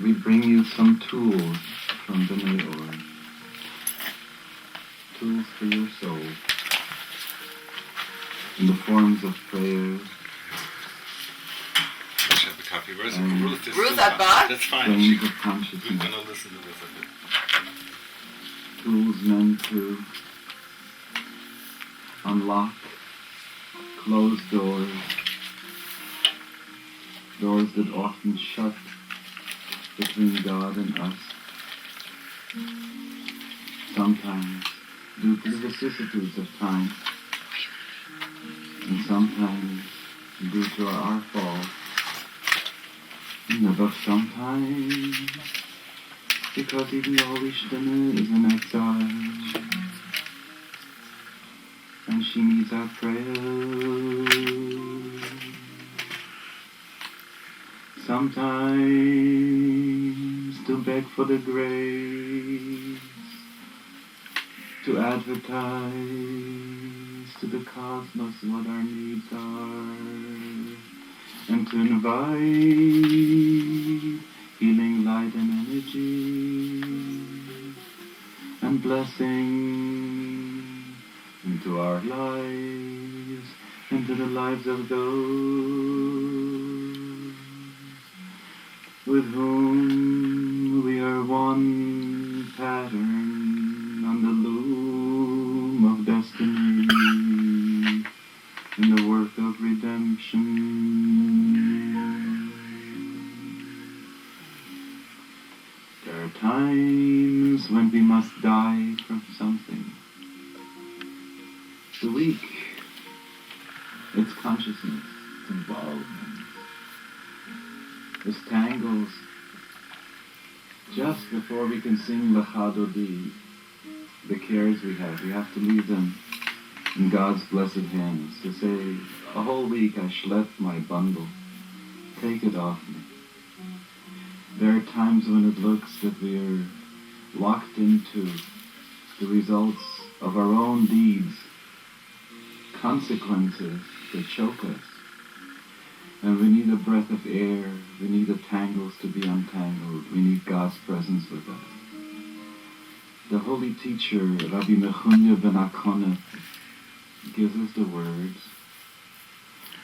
we bring you some tools from B'nai Or. Tools for your soul. In the forms of prayers. I should have a copy. Where's Ruth? Ruth, I bought? That's fine. Planes of consciousness. We're going to listen to Ruth. Tools meant to unlock closed doors. Doors that often shut between God and us. Sometimes due to the vicissitudes of time. And sometimes due to our fall. But sometimes because even the Holy Shema is in exile. And she needs our prayer. Sometimes to beg for the grace, to advertise to the cosmos what our needs are, and to invite healing light and energy, and blessing into our lives, into the lives of those with whom we are one pattern on the loom of destiny in the work of redemption. There are times when we must die from something. The weak, its consciousness, its involvement, its tangles. Just before we can sing Lecha Dodi, the cares we have to leave them in God's blessed hands, to say, a whole week I schlepped my bundle, take it off me. There are times when it looks that we are locked into the results of our own deeds, consequences that choke us. And we need a breath of air, we need the tangles to be untangled, we need God's presence with us. The holy teacher, Rabbi Mechunya ben Akonef, gives us the words,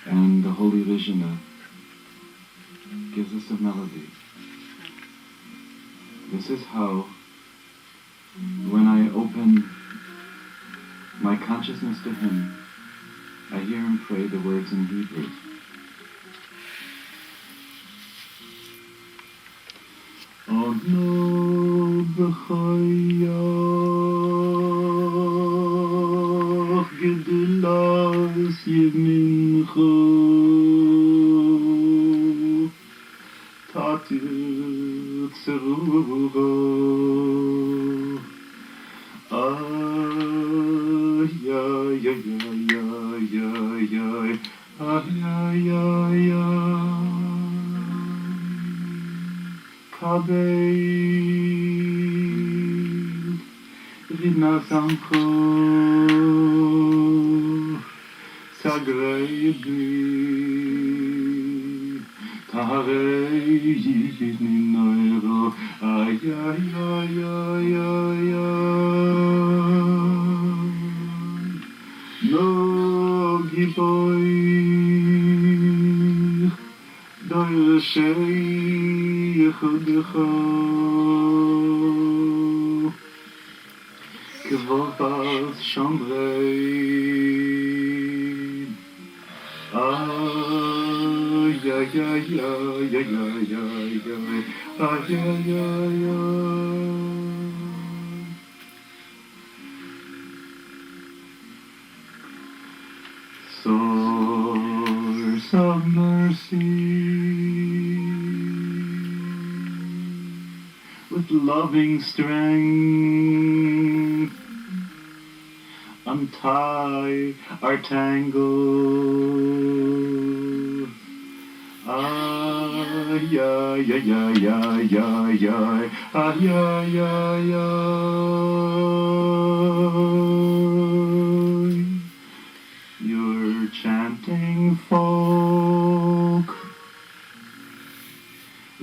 and the holy Rishona gives us the melody. This is how, when I open my consciousness to Him, I hear Him pray the words in Hebrew. Ono b'chayach gedulas yemincho tatir tzeruro ay ay ay ay ay ay ay ay ay Kabel Rina Samcho Sagreibni Tarei Noiro Ay ay ay ay ay ay No Giboy Doir Shei Yehudecha Kevovas Shomrei Ay ay ay ay ay ay ay ay ay Source of mercy, with loving strength, untie our tangles. Ay, ay, ay, ay, ay, ay, ay, ay, ay, ay, ay. You're chanting folk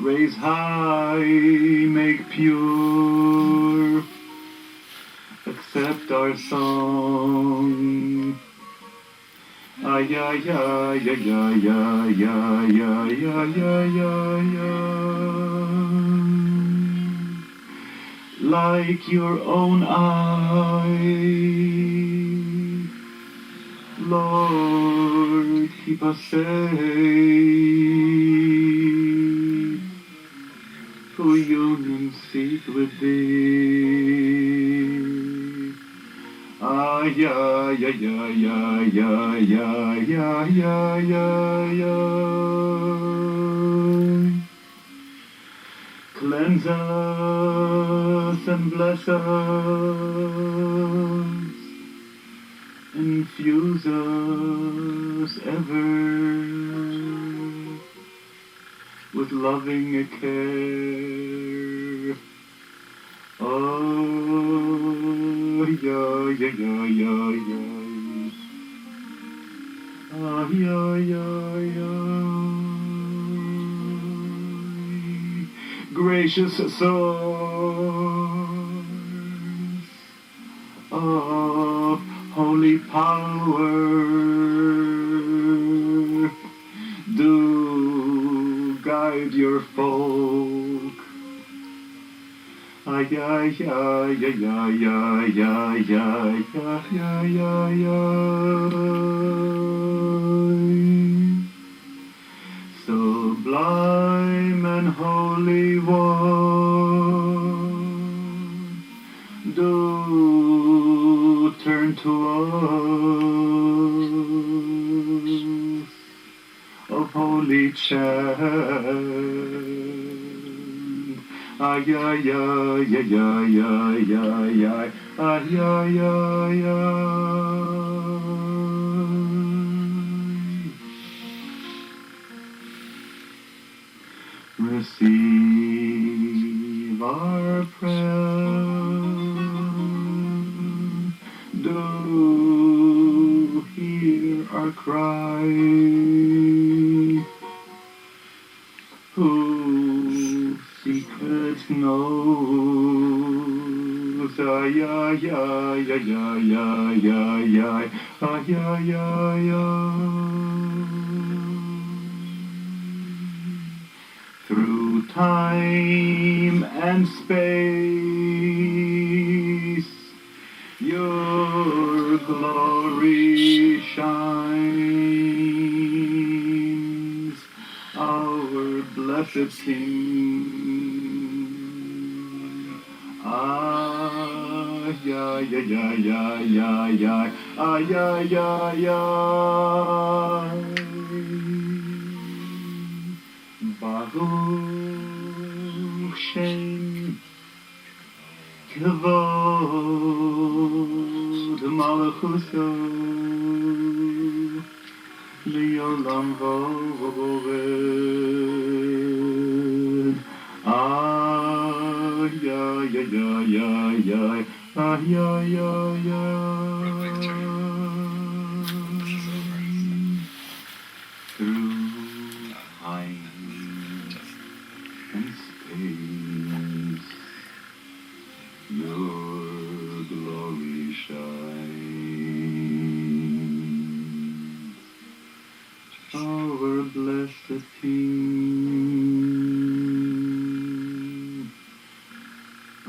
Raise high, make pure, accept our song. Ay, ay, ay, ay, ay, ay, ay, ay, ay, ay, ay. Like your own eye, Lord, keep us safe, for union seek with thee. Ay, ay, ay, ay, ay, ay, ay, ay, ay, ay, ay. Cleanse us and bless us, infuse us ever with loving care. Oh, yeah, yeah, yeah, yeah, yeah. Ah, yeah, yeah, yeah. Gracious source of holy power, do guide your folk. Ay, ay, ay, ay, ay, ay, ay, ay, ay, ay, ay. Sublime and holy one, do turn to us of holy chant. Ay, ay, ay, ay, ay, ay, ay, ay, ay, ay, ay, ay. Receive our prayer, do hear our cry, who secrets knows. Ay, ay, ay, ay, ay, ay, ay, ay, ay, ay, ay, through time and space, your glory shines, our blessed King. Ah, yeah, yeah, yeah, yeah, yeah, yeah, ah, yeah, yeah, yeah. Baruch Shem Kavod Malachuso Leolam Voved. Ah, yeah, yeah, yeah, yeah, yeah, ah, yeah, yeah, yeah. Through time and space, your glory shines, our blessed King.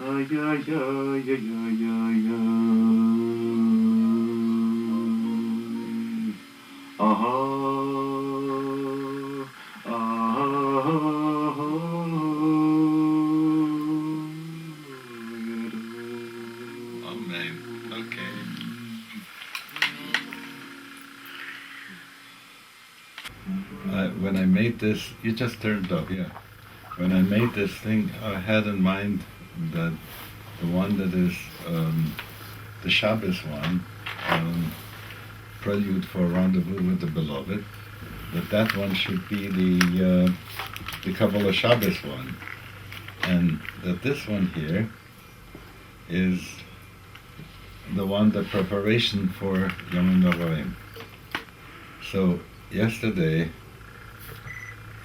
Ay, ay, ay, ay, ay, ay, ay. Aha. Amen. Okay. When I made this, you just turned up, yeah. When I made this thing, I had in mind that the one that is the Shabbos one, Prelude for Rendezvous with the Beloved, that one should be the Kabbalah Shabbos one, and that this one here is the one, the preparation for Yom Noraim. So yesterday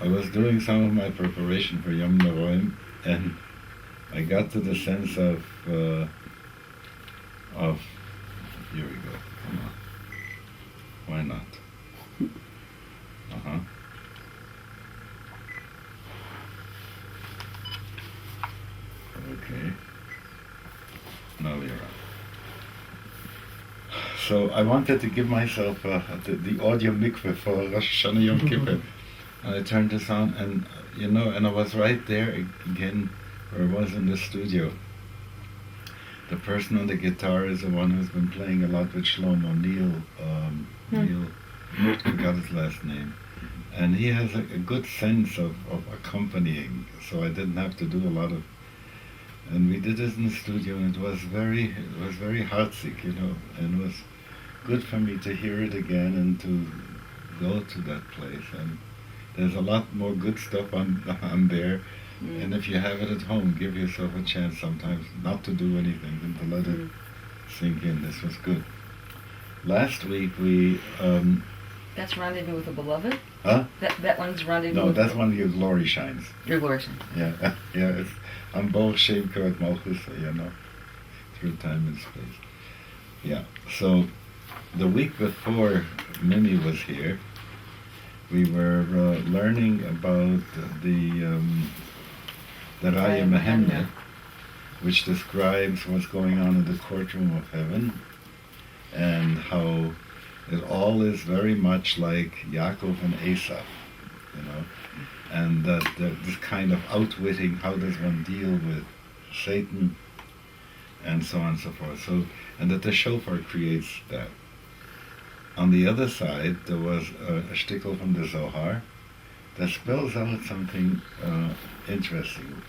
I was doing some of my preparation for Yom Noraim, and I got to the sense of here we go, come on, why not? Uh-huh. Okay, now we're on. So I wanted to give myself the audio mikveh for Rosh HaShanah Yom Kippur. And I turned this on, and and I was right there again, where I was in the studio. The person on the guitar is the one who's been playing a lot with Shlomo, Neil, I forgot his last name. And he has a good sense of accompanying, so I didn't have to do a lot of. And we did this in the studio, and it was very heartsick, and it was good for me to hear it again and to go to that place. And there's a lot more good stuff on there. And if you have it at home, give yourself a chance sometimes not to do anything and to let it sink in. This was good. Last week we... That's Rendezvous with the Beloved? Huh? That one's Rendezvous No, with that's one of your glory shines. Your glory shines. Yeah, it's on both Shem Kavod Malchus, through time and space. Yeah, so the week before Mimi was here, we were learning about the Raya Mehemne, which describes what's going on in the courtroom of heaven, and how it all is very much like Yaakov and Esau, and that this kind of outwitting, how does one deal with Satan, and so on and so forth. So, and that the shofar creates that. On the other side, there was a shtickle from the Zohar that spells out something interesting.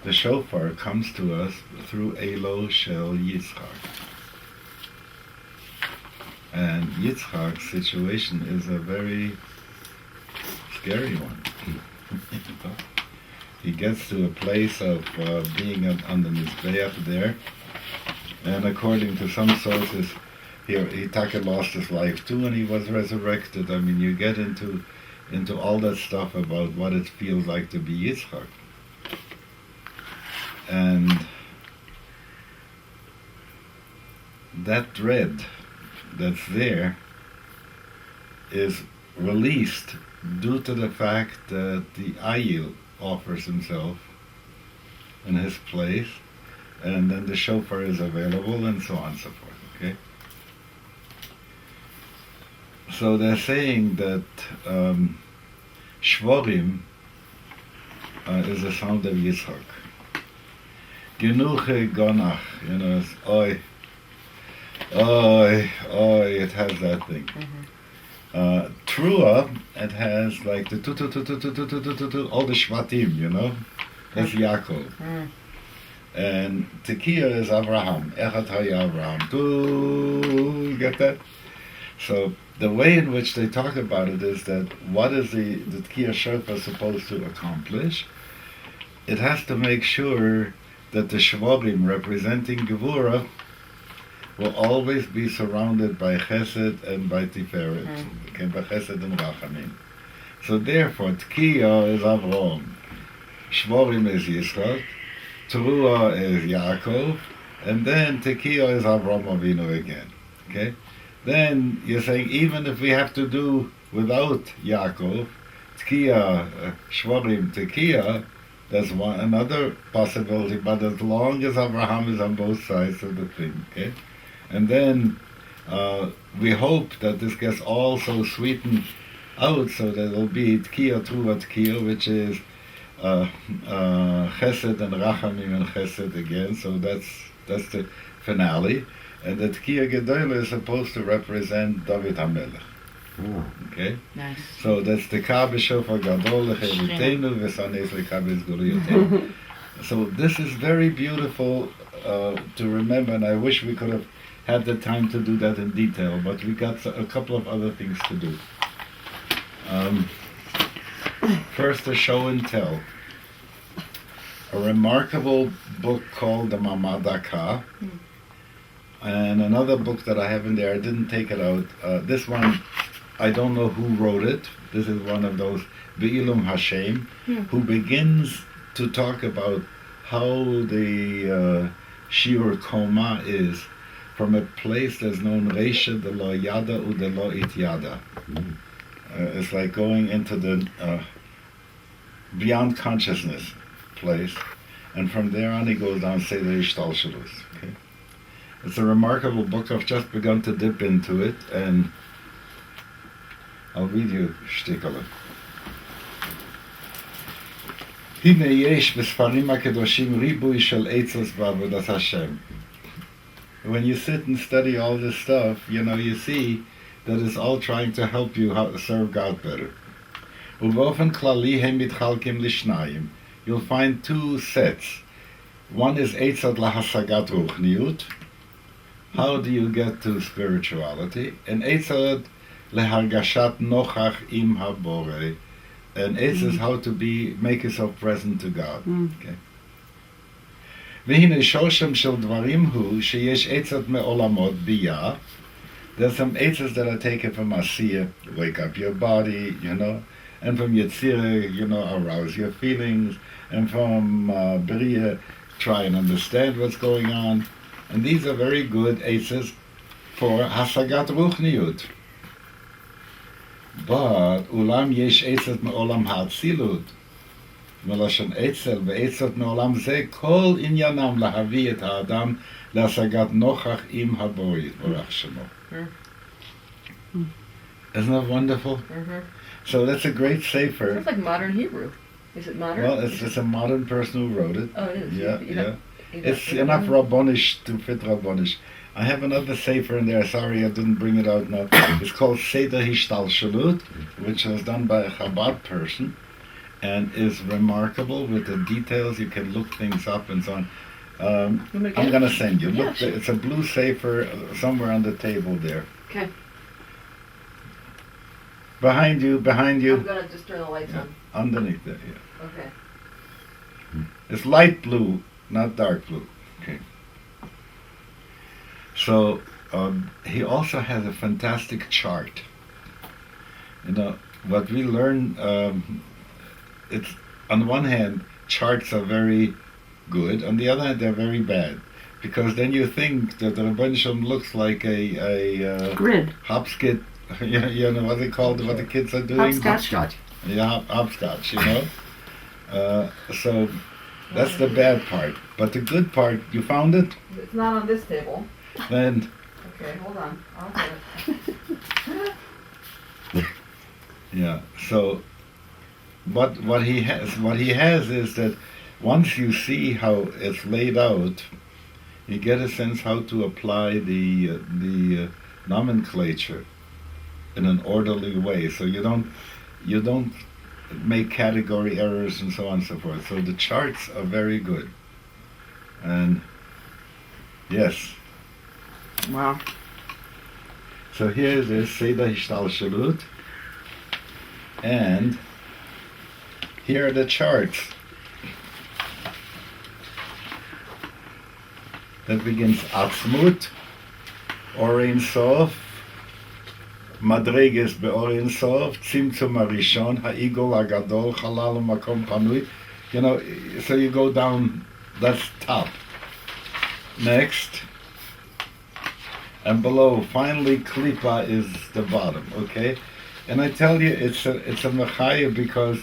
The shofar comes to us through Elo Shel Yitzchak. And Yitzchak's situation is a very scary one. He gets to a place of being on the Mizbeach there, and according to some sources, he Taka lost his life too, and he was resurrected. I mean, you get into all that stuff about what it feels like to be Yitzchak. And that dread that's there is released due to the fact that the Ayil offers himself in his place, and then the shofar is available, and so on and so forth, okay? So they're saying that Shvorim is the sound of Yitzchak. Genuche Gonach, it's oi, it has that thing. Trua, it has like the tu, all the Shvatim, that's Yaakov. And Tekiah is Abraham, Echad Haya Abraham, you get that? So the way in which they talk about it is that what is the Tekiah Shofar supposed to accomplish? It has to make sure that the Shvorim representing Gevurah will always be surrounded by Chesed and by Tiferet, by Chesed and Rachamim. So therefore, Tekiah is Avrom, Shvorim is Yitzchak, Teruah is Yaakov, and then Tekiah is Avram Avinu again. Okay? Then you're saying even if we have to do without Yaakov, Tekiah, Shvorim, Tekiah, that's another possibility, but as long as Abraham is on both sides of the thing, okay? And then we hope that this gets also sweetened out so that it'll be Tekiah, Trua, Tekiah, which is Chesed and Rachamim and Chesed again, so that's the finale. And the Tekiah Gedolah is supposed to represent David HaMelech. Okay? Nice. So that's the Kabe Shofar Gadol Lechelitenu V'Sanes Lekabe Zguriyotenu. So this is very beautiful to remember, and I wish we could have had the time to do that in detail, but we got a couple of other things to do. First, a show and tell. A remarkable book called the Mamadaka, and another book that I have in there, I didn't take it out. This one, I don't know who wrote it. This is one of those Be'ilum Hashem, who begins to talk about how the shiur koma is from a place that's known Reisha de lo yada u de lo it yada. It's like going into the beyond consciousness place, and from there on he goes down Seder Ishtalshalus. Okay? It's a remarkable book. I've just begun to dip into it, and I'll read you shtikala. Hine yesh b'sfarim hakadoshim ribui shel eitzos b'avodas Hashem. When you sit and study all this stuff, you see that it's all trying to help you serve God better. Uvofen klali hem mitchalkim lishnayim. You'll find two sets. One is eitzot lahasagat ruchniut. How do you get to spirituality? And eitzot lehargashat nochach im habore. And eitzot is how to make yourself present to God. Okay. והנה שורשם של דברים הוא שיש עצות מעולמות בייה. There's some עצות that are taken from Asiya, wake up your body, and from Yetzirah, arouse your feelings, and from Beriya, try and understand what's going on. And these are very good עצות for Hasagat Ruchniut. But Ulam yesh עצות מעולם האצילות. מלשון עצל ועצות מעולם זה כל עניינם להביא את האדם להשגת נוכח עם הבורא יתברך שמו. Isn't that wonderful? So that's a great sefer. It's like modern Hebrew. Is it modern? Well, it's a modern person who wrote it. Oh, it is? Yeah. It's enough Rabbonish to fit Rabbonish. I have another sefer in there, sorry I didn't bring it out now. It's called Seder Hishtalshalut, which was done by a Chabad person, and is remarkable with the details. You can look things up and so on. I'm going to send you. Look, sure. It's a blue sefer somewhere on the table there. Okay. Behind you. I'm going to just turn the lights on. Underneath there, yeah. Okay. It's light blue, not dark blue. Okay. So he also has a fantastic chart. What we learn, it's on one hand, charts are very good. On the other hand, they're very bad, because then you think that the Rebbeinu Shalom looks like a grid hopskit. What they called, what the kids are doing. Hopscotch. Yeah, hopscotch. So that's the bad part. But the good part, you found it. It's not on this table. Then. Okay, hold on. I'll get it. Yeah. So. What he has is that once you see how it's laid out, you get a sense how to apply the nomenclature in an orderly way. So you don't make category errors and so on and so forth. So the charts are very good. And yes. Wow. So here it is, Seder Hishtalshalut, and here are the charts. That begins Atzmut, Orein Sof, Madreges be'Orein Sof, Tzimtzum Harishon, Ha'igol Hagadol, Halal Makom Panui. So you go down, that's top. Next. And below, finally, Klipa is the bottom, okay? And I tell you, it's a mechaya because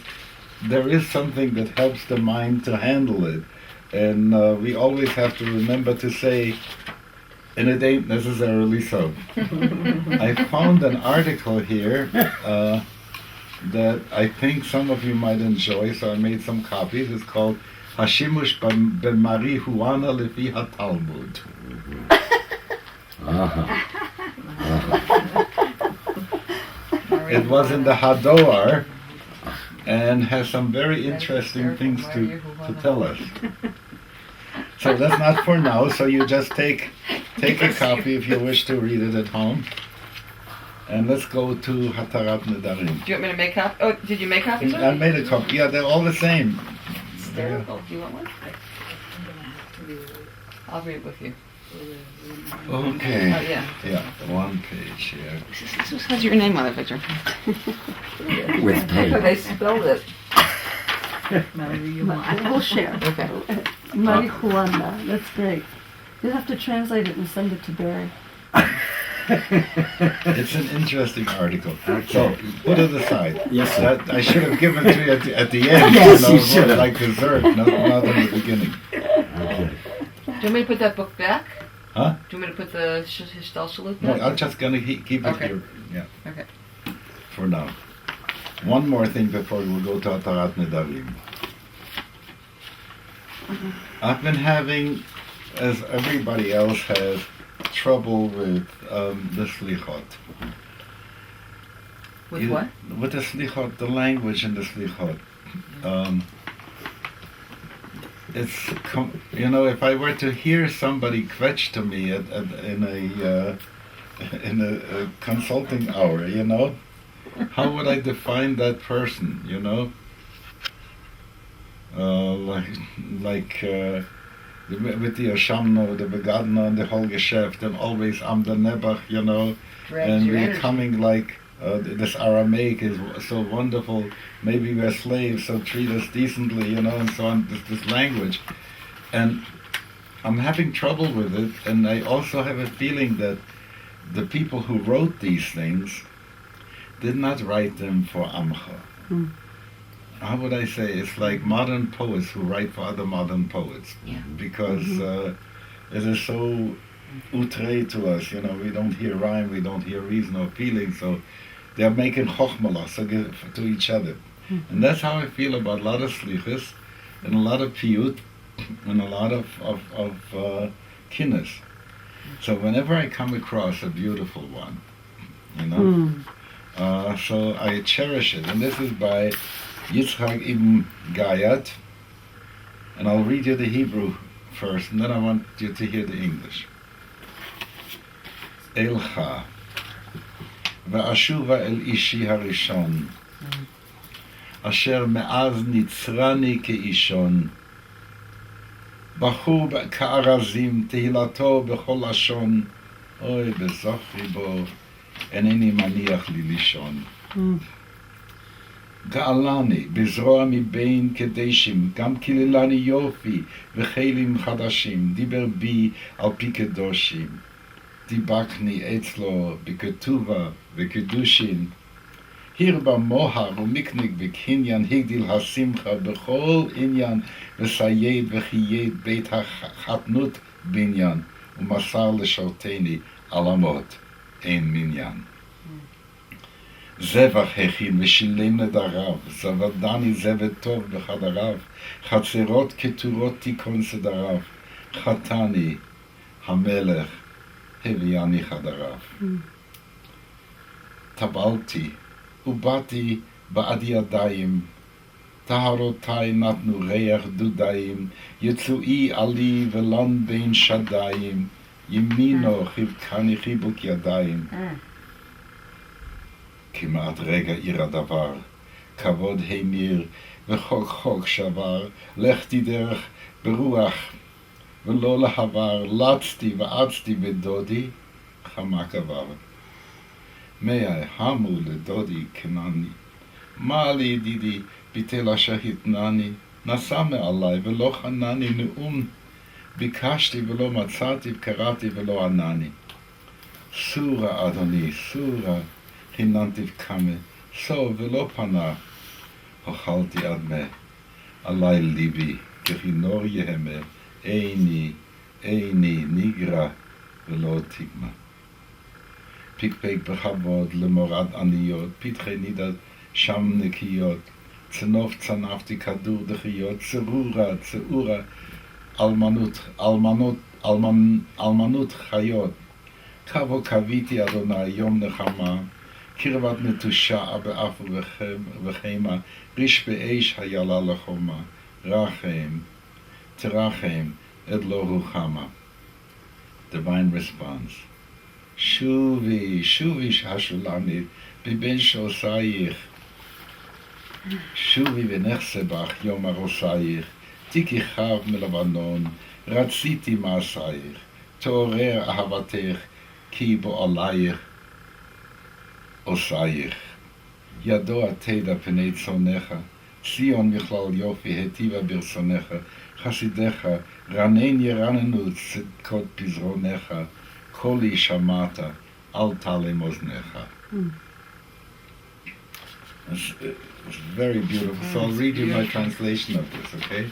there is something that helps the mind to handle it. And we always have to remember to say, and it ain't necessarily so. I found an article here that I think some of you might enjoy, so I made some copies. It's called Hashimush b'Marihuana Lefi HaTalmud. It was in the Hadoar, and has some very interesting things to tell us. So that's not for now, so you just take a copy if you wish to read it at home. And let's go to Hatarat Nedarim. Do you want me to make copies? Oh, did you make copies? I made a copy. Yeah, they're all the same. Hysterical. Do you want one? I'll read it with you. Okay. Oh, yeah. Yeah, one page here. This has your name on it, Victor. With Look how pain. they spelled it. I will share. Okay. Marijuana. That's great. You'll have to translate it and send it to Barry. It's an interesting article. So, put it aside. Yes, sir. That I should have given to you at the end. Yes, you should have. Like dessert, not in the beginning. Okay. Do you want me to put that book back? Huh? Do you want me to put the Hishtal Shalut No, back? I'm just gonna keep it Okay. here. Yeah. Okay. For now. One more thing before we go to Atarat Nedarim. I've been having, as everybody else has, trouble with the slichot. With what? With the slichot, the language in the slichot. If I were to hear somebody kvetch to me in a consulting hour, how would I define that person, with the Oshamno, the Begadno, and the whole Geschäft, and always am the Nebach, Drags and your we're energy. coming like, this Aramaic is so wonderful, maybe we're slaves, so treat us decently, and so on, this language. And I'm having trouble with it, and I also have a feeling that the people who wrote these things did not write them for Amcha. Hmm. How would I say? It's like modern poets who write for other modern poets. Yeah. Because it is so outre to us, we don't hear rhyme, we don't hear reason or feeling, so they're making chokhmalah to each other. And that's how I feel about a lot of slichas, and a lot of piyut, and a lot of kinnis. So whenever I come across a beautiful one, so I cherish it. And this is by Yitzchak ibn Gayat, and I'll read you the Hebrew first, and then I want you to hear the English. Elcha, ואשובה אל אישי הראשון, אשר מאז ניצרני כאישון, בחור כארזים, תהילתו בכל לשון, אוי בזוכרי בו, אינני מניח לי לישון. גאלני בזרוע מבין קדשים, גם כלילני יופי וחיילים חדשים, דיבר בי על פי קדושים. דיבקני אצלו בכתובה וקדושין. הרבה מוהר ומקניק בקניין, הגדיל השמחה בכל עניין, וסייד וחייד בית החתנות בניין, ומסר לשרתני עלמות אין מניין. זבח הכין ושילם נדריו, זבדני זבד טוב בחדריו, חצרות כתורות תיקון סדריו, חתני המלך הביאני חדריו. טבלתי ובאתי בעד ידיים, טהרותיי נתנו ריח דודיים, יצואי עלי ולן בין שדיים, ימינו חיבקני חיבוק ידיים. כמעט רגע עיר הדבר, כבוד המיר וחוק חוק שבר, לכתי דרך ברוח ולא להבר, לצתי ועצתי בדודי, חמק עבר. מי המו לדודי כנעני, מה לי ידידי ביטל אשר התנני, נשא מעלי ולא חנני נאום, ביקשתי ולא מצאתי, קראתי ולא ענני. סורה אדוני, סורה, חיננתי קמה, סוב ולא פנה, אוכלתי עד מה, עלי ליבי, ככינור יהמה, איני ניגרע ולא תגמה. פיקפק בכבוד למורד עניות, פתחי נידת שם נקיות, צנוף צנפתי כדור דחיות, צעורה, אלמנות חיות. קבו קביתי אדוני יום נחמה, קרבת נטושה באף וחמה, ריש באש היה לה לחומה, רחם, תרחם, את לא רוחמה. Divine response. שובי השולמית, בבין שעושייך. שובי ונחסה בך יום ארוסייך, תיקי חב מלבנון, רציתי מעשייך. תעורר אהבתך, כי בעולייך עושייך. ידוע תדע פני צונך, ציון מכלל יופי היטיבה ברצונך, חסידיך רנן ירננו צדקות פזרונך, קולי שמעת, אל תעלם אוזנך. It's very beautiful. So I'll read you my translation of this, okay?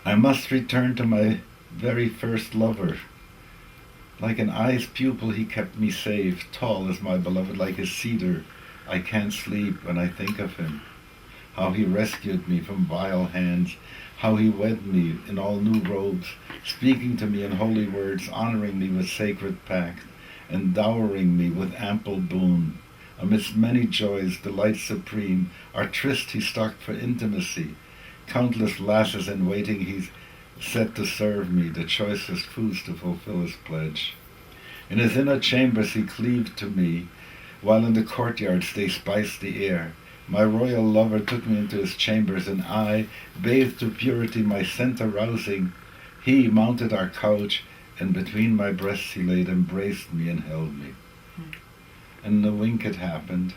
I must return to my very first lover. Like an eye's pupil he kept me safe, tall as my beloved, like a cedar. I can't sleep when I think of him. How he rescued me from vile hands, how he wed me in all new robes, speaking to me in holy words, honoring me with sacred pact, endowering me with ample boon. Amidst many joys, delight supreme, our tryst he stocked for intimacy. Countless lasses in waiting he's set to serve me, the choicest foods to fulfill his pledge. In his inner chambers he cleaved to me, while in the courtyards they spiced the air. My royal lover took me into his chambers, and I, bathed to purity, my scent arousing, he mounted our couch, and between my breasts he laid, embraced me and held me. And in a wink it happened,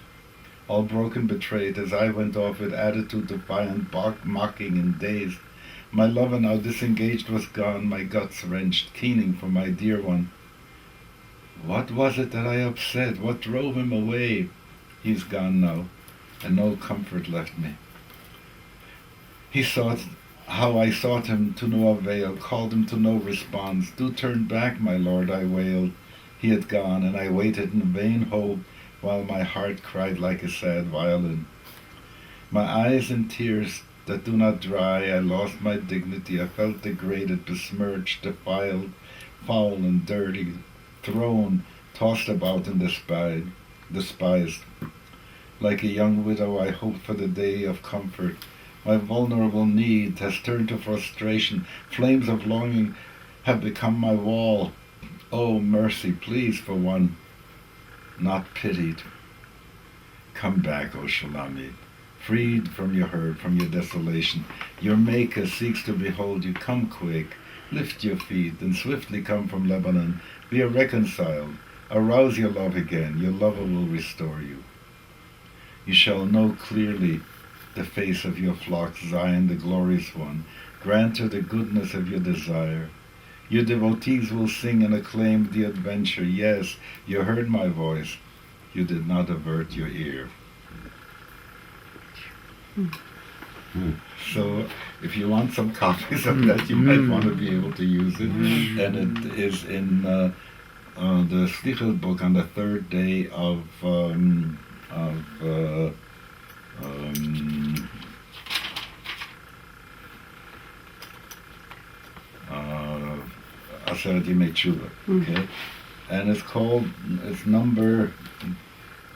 all broken, betrayed, as I went off with attitude defiant, mocking and dazed. My lover now disengaged was gone, my guts wrenched, keening for my dear one. What was it that I upset? What drove him away? He's gone now, and no comfort left me. He sought how I sought him to no avail, called him to no response. Do turn back, my lord, I wailed. He had gone, and I waited in vain hope, while my heart cried like a sad violin. My eyes in tears that do not dry, I lost my dignity, I felt degraded, besmirched, defiled, foul and dirty, thrown, tossed about and despised. Like a young widow, I hoped for the day of comfort. My vulnerable need has turned to frustration. Flames of longing have become my wall. Oh, mercy, please, for one not pitied. Come back, O Shalomi, freed from your hurt, from your desolation. Your Maker seeks to behold you. Come quick, lift your feet, and swiftly come from Lebanon. Be reconciled. Arouse your love again. Your lover will restore you. You shall know clearly the face of your flock, Zion, the glorious one. Grant her the goodness of your desire. Your devotees will sing and acclaim the adventure. Yes, you heard my voice. You did not avert your ear. So, if you want some copies of that, you might want to be able to use it. And it is in the Slichot book on the third day of Aseret Yemei Tshuva, okay? And it's number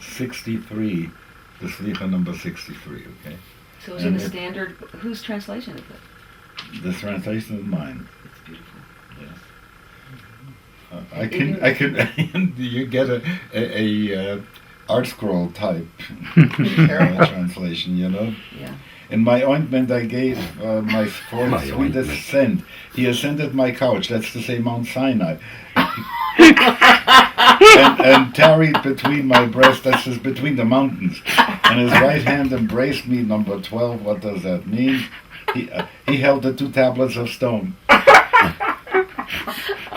63, the Slicha number 63, okay? So is it a standard? Whose translation is it? The translation is mine. It's beautiful. Yes. I can. You get a art scroll type translation, you know. Yeah. In my ointment I gave my fourth My sweetest ointment. scent. He ascended my couch, that's to say Mount Sinai, and tarried between my breasts, that's just between the mountains. And his right hand embraced me, number 12, what does that mean? He held the 2 tablets of stone.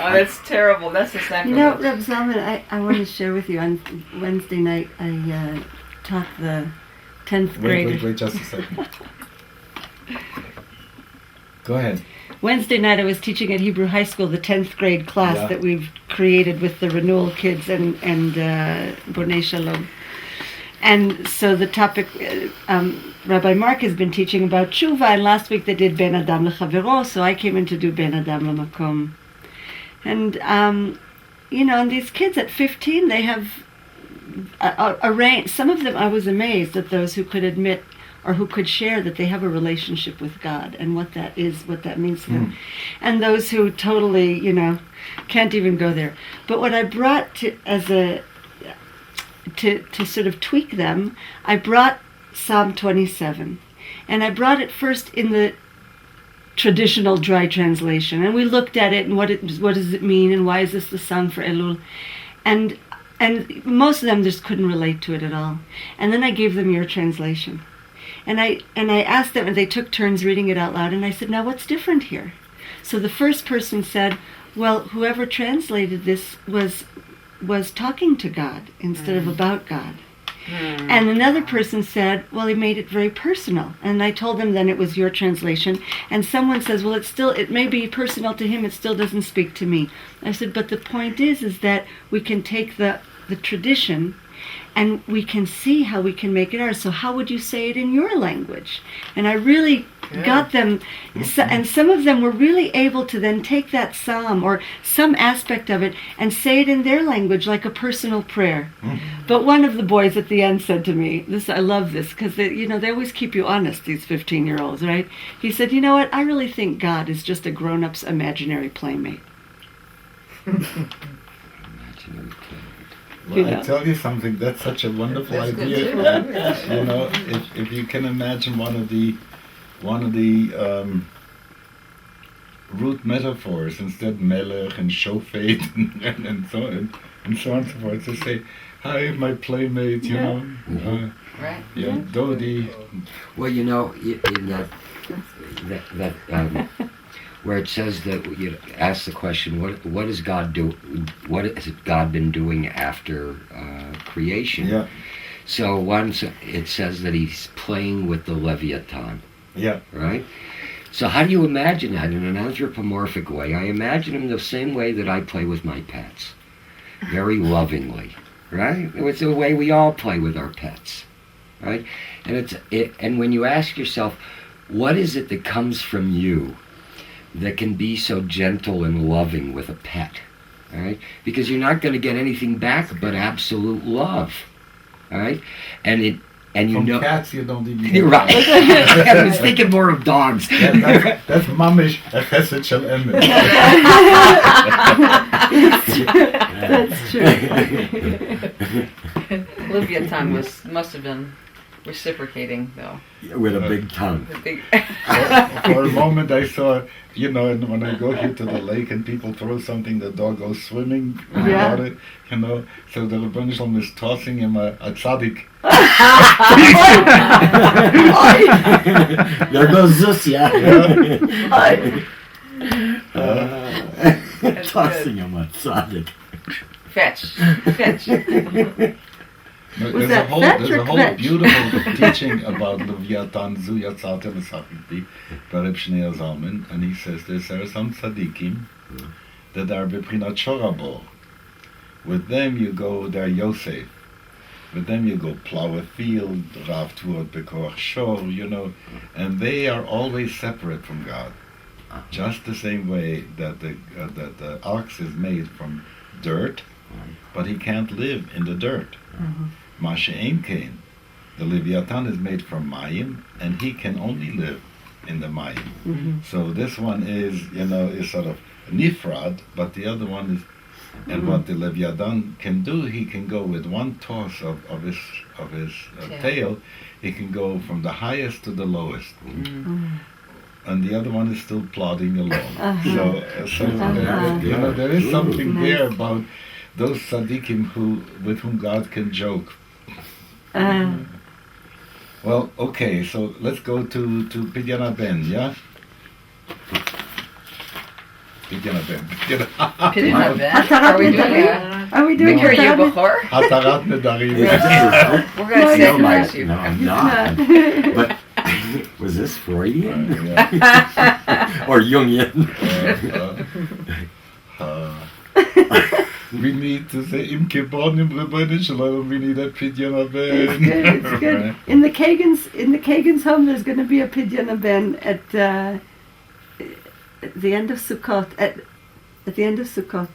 Oh, that's terrible. That's the sacrilege. You know, Rabbi Zalman, I want to share with you, on Wednesday night I taught the 10th grade. Wait just a second. Go ahead. Wednesday night I was teaching at Hebrew High School, the 10th grade class Yeah. that we've created with the Renewal Kids and Bonei Shalom. And so the topic, Rabbi Mark has been teaching about tshuva, and last week they did Ben Adam Lechavero, so I came in to do Ben Adam Lamakom. And, you know, and these kids at 15, they have a range. Some of them, I was amazed at those who could admit or who could share that they have a relationship with God and what that is, what that means to them. And those who totally, you know, can't even go there. But what I brought to sort of tweak them, I brought Psalm 27. And I brought it first in traditional dry translation, and we looked at it and what does it mean and why is this the song for Elul, and most of them just couldn't relate to it at all. And then I gave them your translation, and I asked them, and they took turns reading it out loud, and I said, now what's different here? So the first person said, well, whoever translated this was talking to God instead of about God. And another person said, well, he made it very personal. And I told them then it was your translation. And someone says, well, it may be personal to him, it still doesn't speak to me. I said, but the point is that we can take the tradition and we can see how we can make it ours. So how would you say it in your language? And I really got them, and some of them were really able to then take that psalm or some aspect of it and say it in their language like a personal prayer. But one of the boys at the end said to me, I love this, because they always keep you honest, these 15-year-olds, right? He said, you know what, I really think God is just a grown-up's imaginary playmate. Well, I tell you something, that's such a wonderful idea. You know, if you can imagine one of the root metaphors, instead melech and shofet and so on and so on and so forth, to say, hi, my playmate, you know, Right. yeah, Dodi. Well, you know, in that where it says that you ask the question, what is God do? What has God been doing after creation? Yeah, So once it says that he's playing with the Leviathan, yeah. right? So how do you imagine that in an anthropomorphic way? I imagine him the same way that I play with my pets, very lovingly, right? It's the way we all play with our pets, right? And and when you ask yourself, what is it that comes from you that can be so gentle and loving with a pet, all right? Because you're not going to get anything back but absolute love, all right? And you From know, cats you don't even you're right. I was thinking more of dogs. That's mamish a chesed shel emet. That's true. Leviathan must have been reciprocating, though. With a big tongue. The big For a moment I saw, you know, and when I go here to the lake and people throw something, the dog goes swimming Yeah. about it, you know. So the Rebbeinu Shalom is tossing him a tzaddik. There goes Zusia. That's Tossing him a tzaddik. fetch. No, Was there's that fetch a or whole kvetch? beautiful teaching about Leviathan Zu Yatzate L'Sachiti by Reb Shneur Zalman, and he says there are some tzaddikim that are beprinat shorabor. With them you go, they're Yosef. With them you go plow a field, Rav Tuot Bekoach Shor, you know, and they are always separate from God. Just the same way that the ox is made from dirt, but he can't live in the dirt. Masha Ein Kain, the Leviathan is made from Mayim, and he can only live in the Mayim. So this one is, you know, is sort of nifrad, but the other one is, and what the Leviathan can do, he can go with one toss of his tail, he can go from the highest to the lowest. And the other one is still plodding along. So you know, there is something there about those tzaddikim with whom God can joke. Well, okay, so let's go to Pidyon Ben, yeah? Pidyon Ben. Pidyon Ben. Are we doing Are we doing Mikra Hatarat? Yibachor? Hatarat Nedarim. We're going to say bless you. No, I'm not. But was this Freudian or Jungian? We need to say Im Kibbon Im Rebbeinu Shalom. We need a Pidyon Ben. It's good. It's good. Right. In the Kagan's home, there's going to be a Pidyon Ben at the end of Sukkot. At the end of Sukkot, I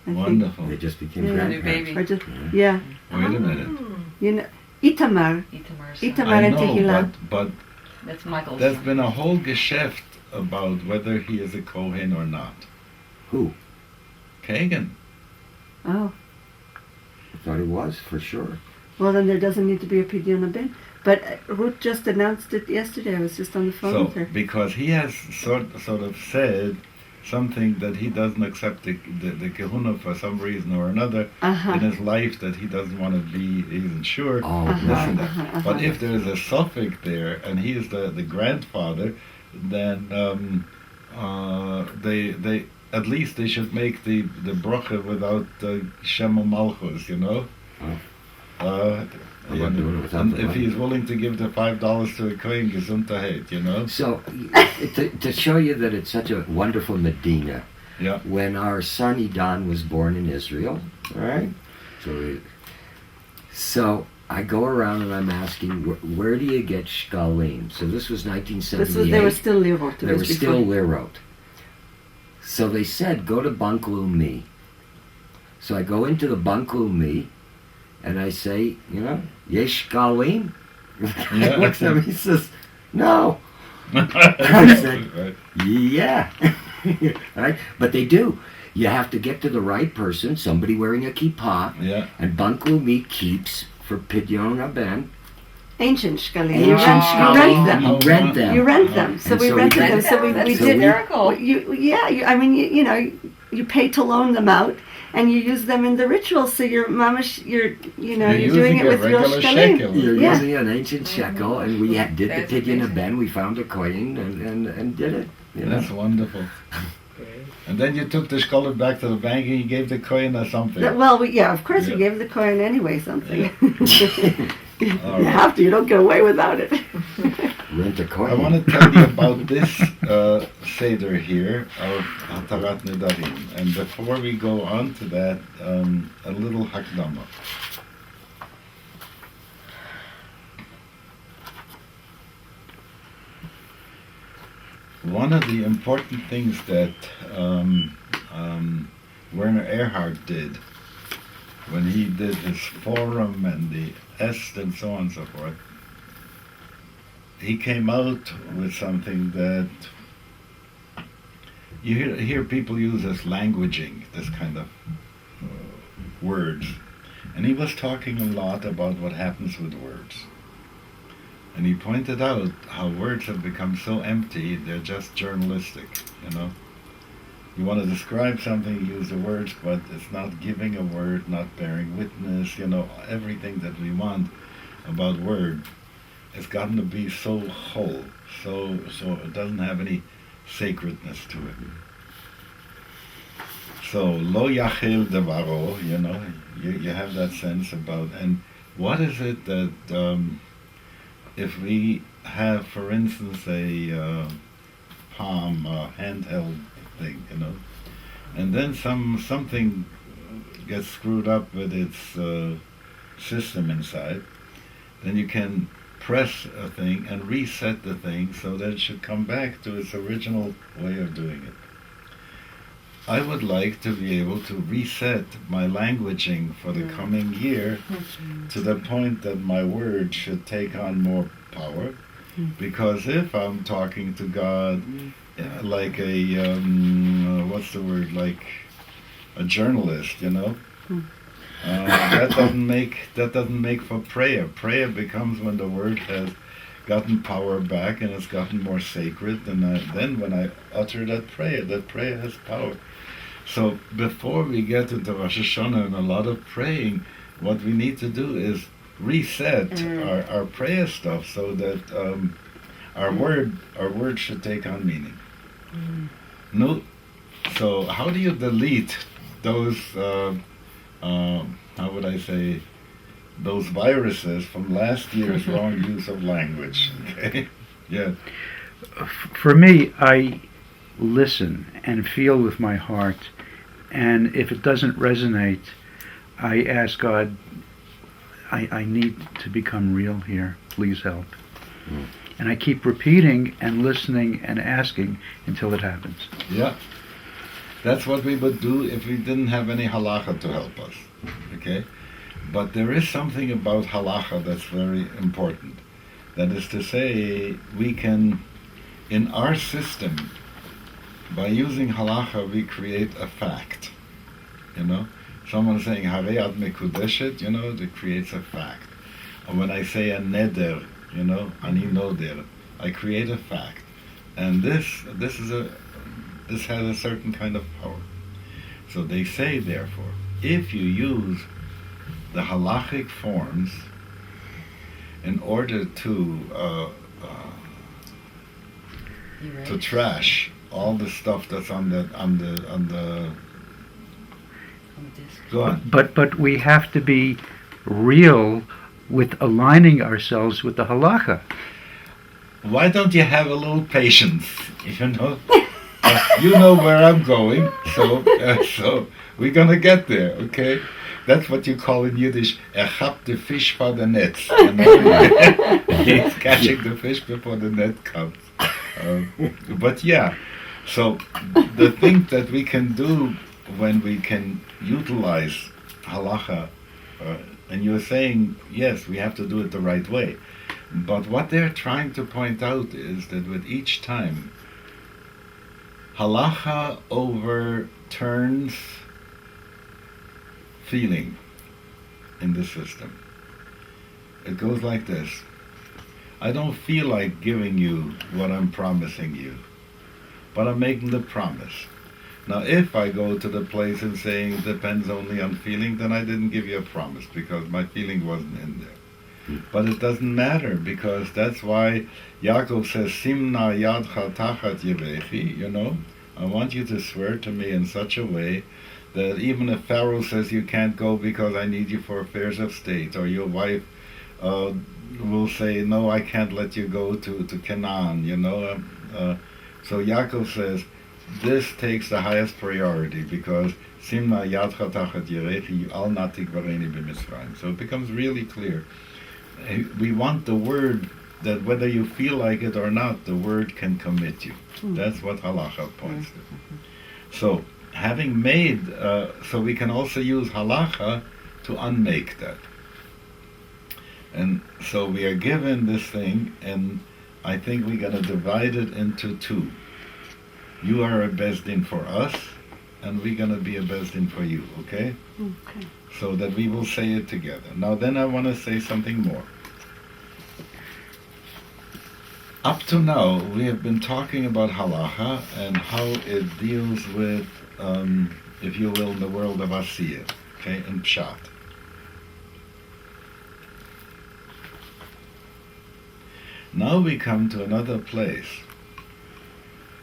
think. Wonderful. They just became Yeah. New grandparents. baby. Or just, yeah. Wait a minute. You know, Itamar Itamar. I and know, Tehillah. but That's Michael's. there's been a whole geschäft about whether he is a Kohen or not. Who? Kagan. Oh, I thought it was, for sure. well then there doesn't need to be a Pidyon Ben. But Ruth just announced it yesterday. I was just on the phone with So, her. because he has sort of said something that he doesn't accept the kahuna for some reason or another in his life, that he doesn't want to be, he isn't sure, Oh, this right. and that. But if there's a suffix there, and he is the grandfather, then they at least they should make the bracha without Shema Malchus, you know? I'm not doing it without And the if money. he's willing to give the $5 to a kohen, gesundheit, you know? So, to show you that it's such a wonderful Medina, Yeah. when our son Idan was born in Israel, all right? So I go around and I'm asking, where do you get shkalim? So this was 1978. They were still lirot. They were still lirot. So they said, go to Bank Leumi. So I go into the Bank Leumi, and I say, yesh shkalim? Yeah. He looks at me, he says, no. I said, Right. yeah. Right? But they do. You have to get to the right person, somebody wearing a kippah, Yeah. and Bank Leumi keeps for Pidyon Haben. Ancient shkalim. Ancient You rent them. You rent them. You rent them. So And we so we rented did- them. So we That's did. hysterical. I mean, you pay to loan them out, and you use them in the ritual. So you're mamish, you're doing it with real regular shkalim. shekel. You're Yeah. using an ancient shekel, and we did the That's Pidyon amazing. Haben. We found a coin and did it. That's wonderful. And then you took the shkolim back to the bank and you gave the coin or something. Well, of course, Yeah. we gave the coin anyway something. All You right. have to. You don't get away without it. Rent a coin. I want to tell you about this Seder here of Hatarat Nedarim. And before we go on to that, a little Hakdama. One of the important things that Werner Erhard did when he did his forum and the Est and so on and so forth, he came out with something that you hear people use as languaging, this kind of words. And he was talking a lot about what happens with words. And he pointed out how words have become so empty, they're just journalistic, You want to describe something, you use the words, but it's not giving a word, not bearing witness, everything that we want about word has gotten to be so whole, so it doesn't have any sacredness to it. So, lo yachil devaro, you have that sense about, and what is it that, if we have, for instance, a palm, handheld thing, and then something gets screwed up with its system inside, then you can press a thing and reset the thing so that it should come back to its original way of doing it. I would like to be able to reset my languaging for the coming year to the point that my words should take on more power, because if I'm talking to God like a what's the word, like a journalist, that doesn't make for prayer. Prayer becomes when the word has gotten power back and it's gotten more sacred, and then when I utter that prayer has power. So before we get into Rosh HaShanah and a lot of praying, what we need to do is reset our prayer stuff so that our word should take on meaning. No, so how do you delete those? How would I say? Those viruses from last year's wrong use of language. Okay, yeah. For me, I listen and feel with my heart, and if it doesn't resonate, I ask God, I need to become real here, please help. And I keep repeating and listening and asking until it happens. Yeah, that's what we would do if we didn't have any halacha to help us, okay? But there is something about halacha that's very important. That is to say, we can, in our system, by using halacha, we create a fact, Someone saying, Harei ad mekudeshet, that creates a fact. when I say a neder, ani noder, I create a fact, and this has a certain kind of power. So they say, therefore, if you use the halachic forms in order to trash all the stuff that's on the go on. But we have to be real with aligning ourselves with the halacha. Why don't you have a little patience? You know where I'm going, so we're gonna get there, okay? That's what you call in Yiddish, hab the fish for the nets. He's catching the fish before the net comes. But yeah, so the thing that we can do when we can utilize halacha, and you're saying, yes, we have to do it the right way. But what they're trying to point out is that with each time, halacha overturns feeling in the system. It goes like this. I don't feel like giving you what I'm promising you, but I'm making the promise. Now, if I go to the place and saying it depends only on feeling, then I didn't give you a promise because my feeling wasn't in there. But it doesn't matter, because that's why Yaakov says, Simna yadcha tachat yevechi, I want you to swear to me in such a way that even if Pharaoh says you can't go because I need you for affairs of state, or your wife will say, no, I can't let you go to Canaan, so Yaakov says, this takes the highest priority, because Simna yadcha tachat yevechi al natik vareni b'Mitzrayim. So it becomes really clear. We want the word that whether you feel like it or not, the word can commit you. That's what halacha points to. So, having made, so we can also use halacha to unmake that. And so we are given this thing, and I think we're going to divide it into two. You are a bezdin for us, and we're going to be a bezdin for you, okay? Okay. So that we will say it together. Now then I want to say something more. Up to now, we have been talking about halacha and how it deals with, if you will, the world of Asiya, okay, and Pshat. Now we come to another place.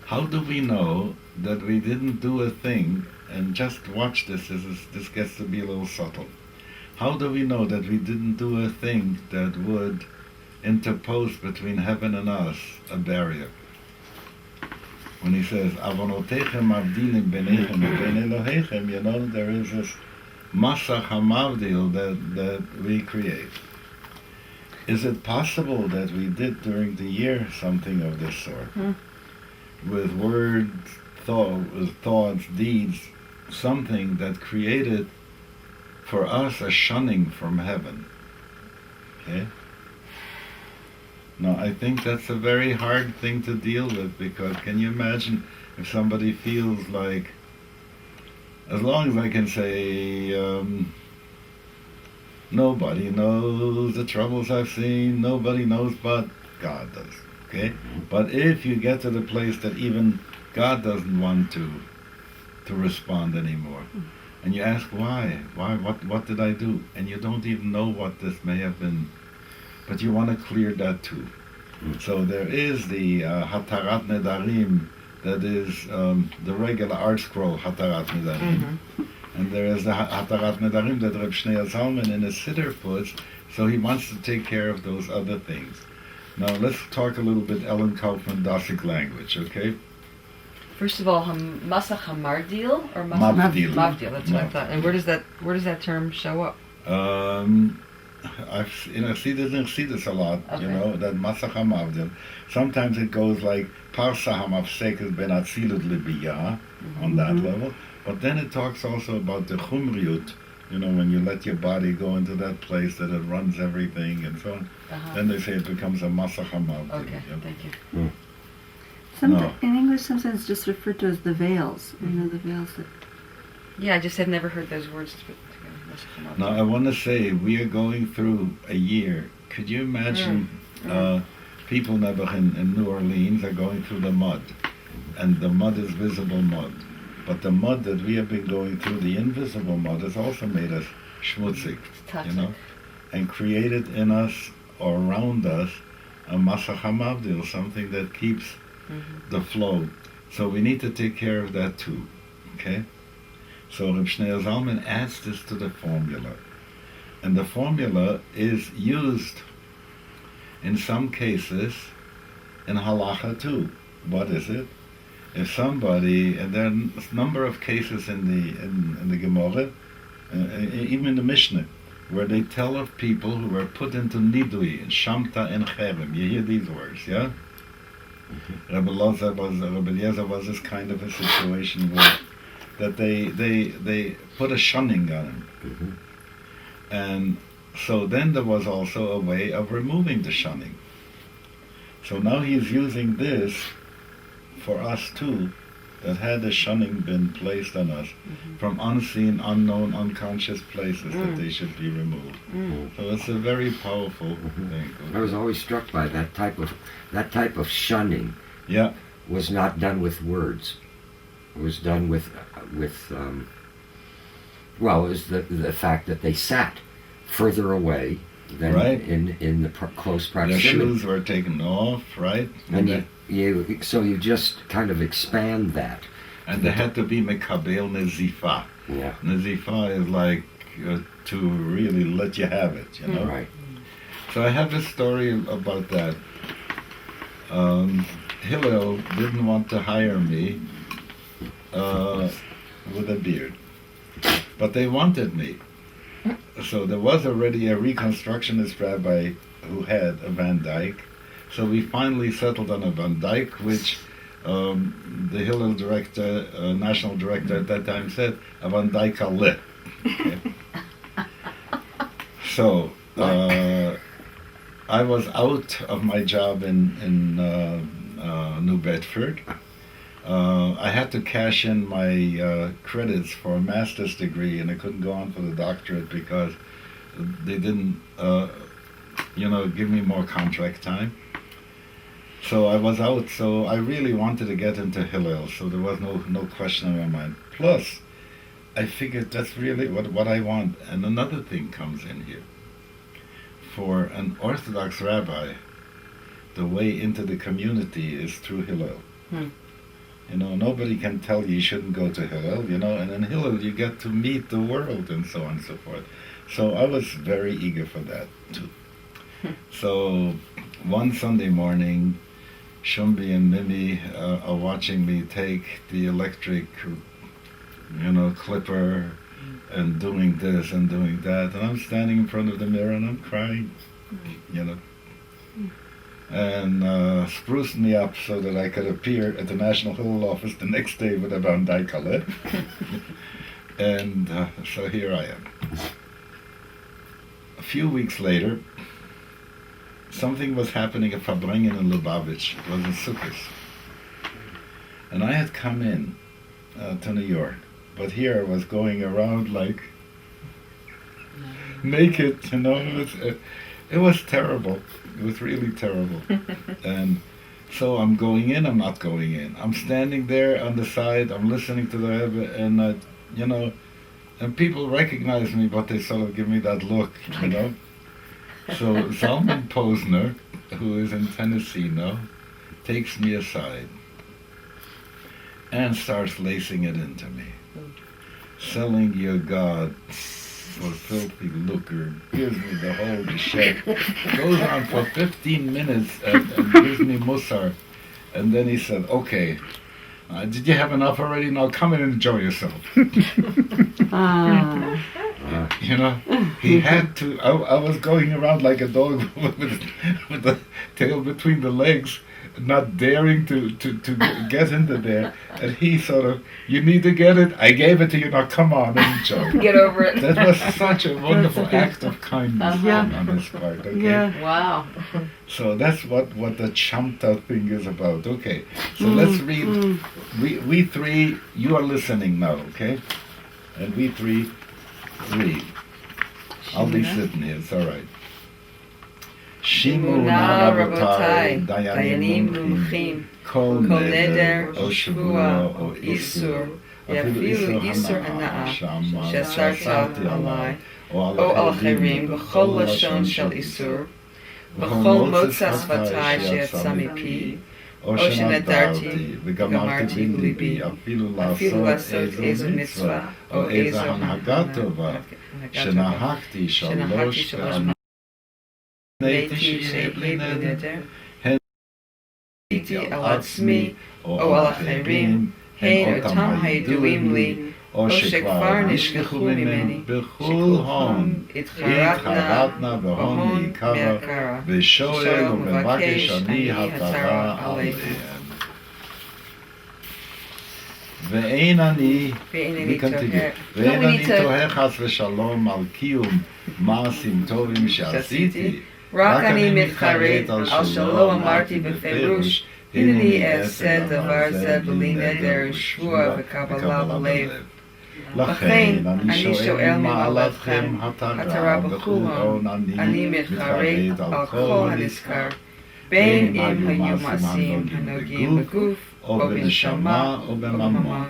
How do we know that we didn't do a thing, and just watch this gets to be a little subtle. How do we know that we didn't do a thing that would interpose between heaven and us, a barrier? When he says, Avonotechem avdilim benechem u'bein Elohechem, there is this masach hamavdil that we create. Is it possible that we did during the year something of this sort? With words, thoughts, deeds, something that created for us a shunning from heaven. Okay? Now, I think that's a very hard thing to deal with, because can you imagine if somebody feels like, as long as I can say, nobody knows the troubles I've seen, nobody knows but God does, okay? But if you get to the place that even God doesn't want to respond anymore, and you ask why, what did I do? And you don't even know what this may have been, but you want to clear that too. So there is the Hatarat Nedarim, that is the regular art scroll Hatarat Nedarim. And there is the Hatarat Nedarim that Reb Zalman in his Siddur puts, so he wants to take care of those other things. Now let's talk a little bit Ellen Kaufman Dasic language, okay? First of all, Masach Hamardil or Mavdil. Mavdil, that's what I thought. And where does that term show up? I see this a lot, Okay. that Masach HaMavdil. Sometimes it goes like Parsa HaMafsekes Ben Atzilut Libiyah, on that level. But then it talks also about the Chumriut, when you let your body go into that place that it runs everything and so on. Then they say it becomes a Masach HaMavdil. Okay, thank you. No. In English, sometimes it's just referred to as the veils. The veils that. Yeah, I just have never heard those words together. Masach Hamardil. Now I want to say we are going through a year could you imagine people never in New Orleans are going through the mud, and the mud is visible mud. But the mud that we have been going through, the invisible mud, has also made us schmutzig, Toxic. you know, and created in us or around us a masach hamavdil, something that keeps the flow. So we need to take care of that too, okay? So Reb Shneor Zalman adds this to the formula. And the formula is used in some cases in halacha too. What is it? If somebody, and there are a number of cases in the Gemara, even in the Mishnah, where they tell of people who were put into nidui, shamta and cherem. You hear these words, yeah? Rabbi Eliezer was this kind of a situation where that they put a shunning on him. And so then there was also a way of removing the shunning. So now he's using this for us too, that had the shunning been placed on us from unseen, unknown, unconscious places, that they should be removed. So it's a very powerful thing. I was always struck by that type of shunning. Yeah. Was not done with words. It was done with well, it was the fact that they sat further away than Right. in the close Their proximity. shoes were taken off, right? And you just kind of expand that. And they had to be mekabel nezifa. Yeah. Nezifa is like to really let you have it, you know? Right. So I have a story about that. Hillel didn't want to hire me with a beard, but they wanted me. So there was already a Reconstructionist rabbi who had a Van Dyke. So we finally settled on a Van Dyke, which the Hillel director, national director at that time said, a Van Dyke ale. Okay. So I was out of my job in New Bedford. I had to cash in my credits for a master's degree, and I couldn't go on for the doctorate because they didn't, give me more contract time. So I was out, so I really wanted to get into Hillel, so there was no question in my mind. Plus, I figured that's really what I want. And another thing comes in here. For an Orthodox rabbi, the way into the community is through Hillel. You know, nobody can tell you shouldn't go to Hillel, you know, and in Hillel you get to meet the world and so on and so forth. So I was very eager for that too. So one Sunday morning, Shumbi and Mimi are watching me take the electric, clipper and doing this and doing that, and I'm standing in front of the mirror and I'm crying, and spruced me up so that I could appear at the National Hillel office the next day with a Van Dyke ale. And so here I am. A few weeks later, something was happening at Fabrengen in Lubavitch. It was in Sukkot. And I had come in to New York, but here I was going around like naked, it was terrible. It was really terrible. And so I'm going in, I'm not going in. I'm standing there on the side, I'm listening to the Rebbe, and, and people recognize me, but they sort of give me that look, So Zalman Posner, who is in Tennessee now, takes me aside and starts lacing it into me. Selling your God for filthy lucre, gives me the whole geschäft. Goes on for 15 minutes and gives me mussar. And then he said, okay, did you have enough already? Now come in and enjoy yourself. He had to, I was going around like a dog with the tail between the legs, not daring to get into there. And he sort of, you need to get it, I gave it to you, now come on and enjoy. Get over it. That was such a wonderful act of kindness on his part, okay? Yeah. Wow. So that's what the Chamta thing is about. Okay, so let's read. We three, you are listening now, okay? And we three read. I'll be sitting here, it's all right. שימונה רבותיי, רבותיי, דיינים דיינים מומחים, כל כל נדר נדר או או שבוע שבוע או או איסור, איסור, אפילו איסור הנאה שאסרת עליי, או על אחרים, בכל לשון של איסור, בכל מוצא שפתיי שיצא מפי, או שנדרתי וגמרתי בליבי, אפילו לעשות איזו מצווה או איזו הנהגה טובה, שנהגתי שלוש פעמים. נהייתי שיהיה בלי נדר, הייתי על עצמי או על אחרים, הן אותם הידועים לי, או שכבר נשכחו ממני, בכל הון התחרטנה בהון מעיקרא, ושואל ומבקש אני התרה עליהם. ואין אני תוהה חס ושלום על קיום מעשים טובים שעשיתי, רק אני מתחרט על שלא אמרתי בפירוש, הנני אעשה דבר זה בלי נדר, שבוע וקבלה בלב. לכן אני שואל ממעלתכם התרה בכל הון, אני מתחרט על כל הנזכר, בין אם היו מעשים הנוגעים בגוף, או בנשמה או בממון.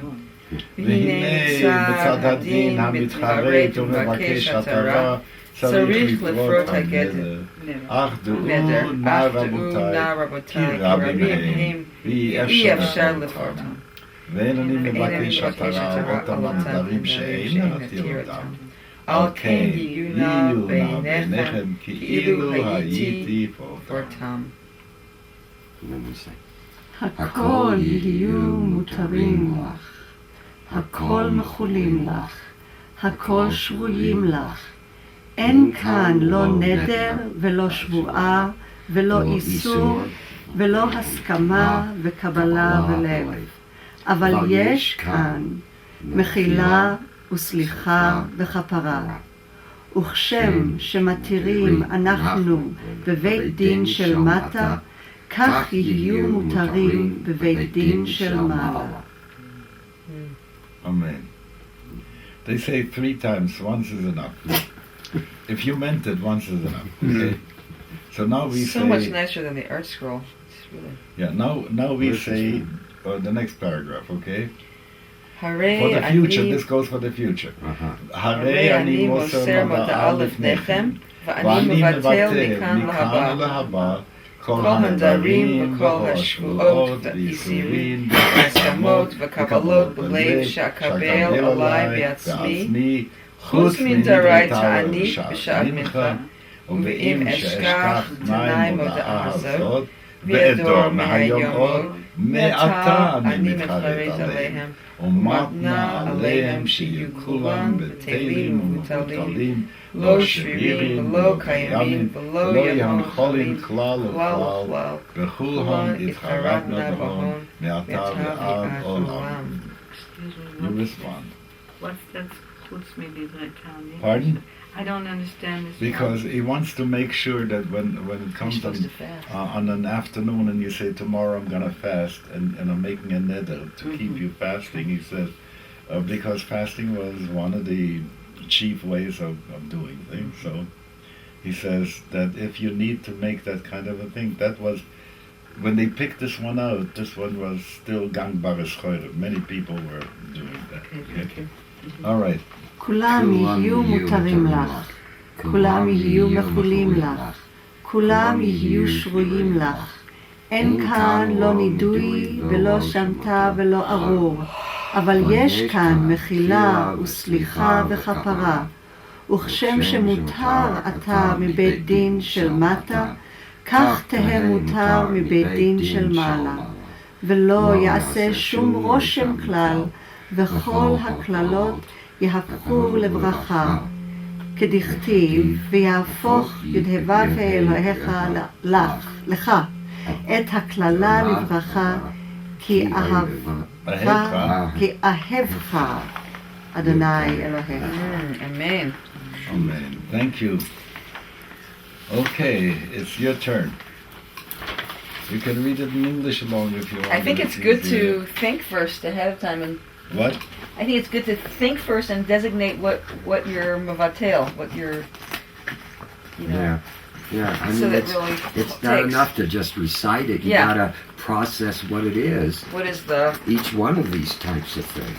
והנה בצד הדין המתחרט ומבקש התרה, צריך לפרוט הגדר. אך דעו נא רבותיי, כי רבים הם, ואי אפשר לפרוטם. ואין אני מבקש התרה אותם הנדרים שאין להתיר אותם. על כן יהיו נא בעיניכם, כאילו הייתי פורטם. הכל יהיו מותרים לך, הכל מחולים לך, הכל שבויים לך. אין כאן לא נדר ולא שבועה ולא איסור ולא הסכמה וקבלה ולב. אבל יש כאן מחילה וסליחה וכפרה. וכשם שמתירים אנחנו בבית דין של מטה, כך יהיו מותרים בבית דין של מעלה. Amen. They say 3 times, once is enough. If you meant it, once is enough. Okay? So now we So say... much nicer than the art scroll. It's really... Yeah, now we say the next paragraph, okay? Hare For the future, ani, this goes for the future. hare ani moser moda'ah לפניכם, ואני מבטל מכאן להבא. כל הנדרים וכל השבועות והאיסורים וההסכמות וקבלות בלב שאקבל עליי בעצמי, חוץ מדרייתא אני בשעת מנחה, ואם אשכח תנאי מודעה הזאת, ואדור מהיום עוד, מעתה אני מתחרט עליהם, ומתנה עליהם שיהיו כולם בטלים ומבוטלים, לא שרירים ולא קיימים ולא יכולים כלל וכלל, בכל הון התחרטנה בהון, מעתה ועד עולם. You respond. What's that chutz midivre tani? Pardon? I don't understand this. Because he wants to make sure that when it comes on an afternoon and you say tomorrow I'm going to fast and I'm making a neder to keep you fasting, he says, because fasting was one of the chief ways of doing things. So he says that if you need to make that kind of a thing, that was, when they picked this one out, this one was still gangbar schoire. Many people were doing that. Okay? All right. כולם יהיו מותרים לך, כולם יהיו מחולים לך, כולם יהיו שבויים לך. אין כאן לא נידוי ולא שמתה ולא ארור, אבל יש כאן מחילה וסליחה וכפרה. וכשם שמותר אתה מבית דין של מטה, כך תהא מותר מבית דין של מעלה. ולא יעשה שום רושם כלל, וכל הכללות יהפכו לברכה, כדכתיב, ויהפוך י"ו אלוהיך לך, את הכללה לברכה, כי אהבך, אדוני אלוהיך. Amen. Amen. Thank you. Okay, it's your turn. You can read it in English along if you want. I think it's good to think first ahead of time, and What? I think it's good to think first and designate what your mavatel, what your, you know. Yeah. Yeah, I So mean, that it's, really it's not takes- enough to just recite it. You Yeah. gotta process what it is. What is the... Each one of these types of things.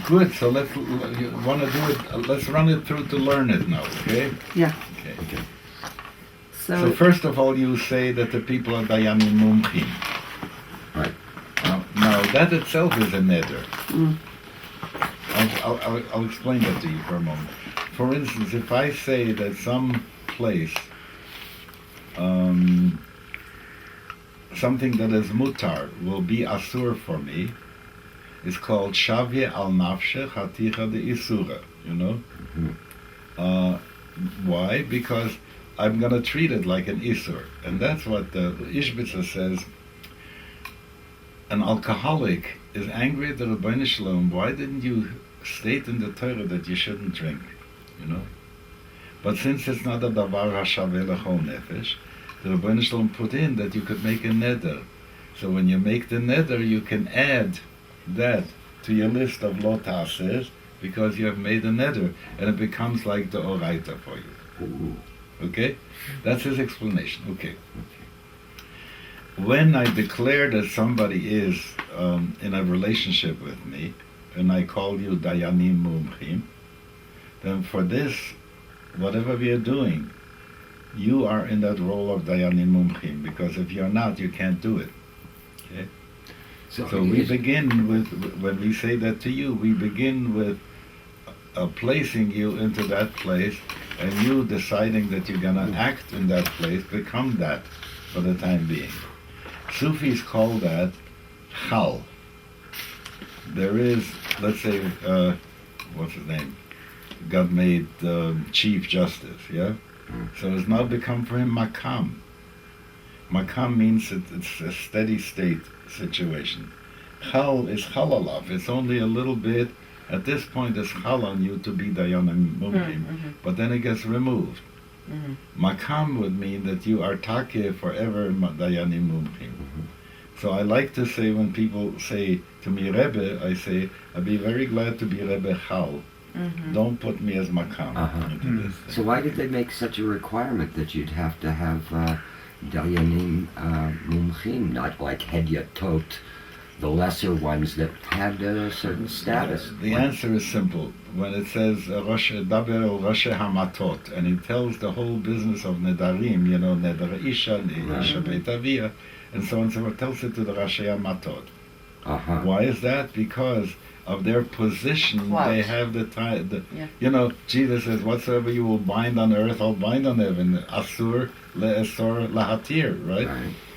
Good. So you want to do it? Let's run it through to learn it now. Okay. Yeah. Okay. So, So first of all, you say that the people are Dayanim Mumchim. Right. Now that itself is a neder. Mm. I'll explain that to you for a moment. For instance, if I say that some place, something that is mutar will be asur for me, it's called shavye al nafshe chaticha de isura. You know. Why? Because I'm going to treat it like an isur, and that's what the Ishbitzer says. An alcoholic is angry at the Rabbi Shalom. Why didn't you state in the Torah that you shouldn't drink? You know. But since it's not a davar hashaveh lechol nefesh, the Rabbi Shalom put in that you could make a neder. So when you make the neder, you can add that to your list of lo ta'aseh because you have made a neder, and it becomes like the oraita for you. Ooh. Okay? That's his explanation. Okay. When I declare that somebody is in a relationship with me, and I call you Dayanim Mumchim, then for this, whatever we are doing, you are in that role of Dayanim Mumchim, because if you're not, you can't do it. Okay? So we begin with, when we say that to you, we begin with placing you into that place, and you deciding that you're going to act in that place, become that for the time being. Sufis call that chal. There is, let's say, what's his name? God made Chief Justice, yeah? So it's now become for him makam. Makam means it's a steady state situation. Chal is chalalav. It's only a little bit. At this point, it's chal on you to be dayanim mumchim, but then it gets removed. Makam would mean that you are takeh forever dayanim mumchim. So I like to say when people say to me Rebbe, I say I'd be very glad to be Rebbe Chal. Don't put me as Makam into this thing. So why did they make such a requirement that you'd have to have Dayanim Mumchim, not like Hedyatot, the lesser ones that had a certain status? The answer is simple. When it says Daber el Rosh Hamatot, and it tells the whole business of Nedarim, you know, Nedar Isha, Isha Beit Avia, and so on and so forth, tells it to the Rosh Hamatot. Why is that? Because of their position, they have the time. You know, Jesus says, "Whatsoever you will bind on earth, I'll bind on heaven." Asur le'esor lahatir, right?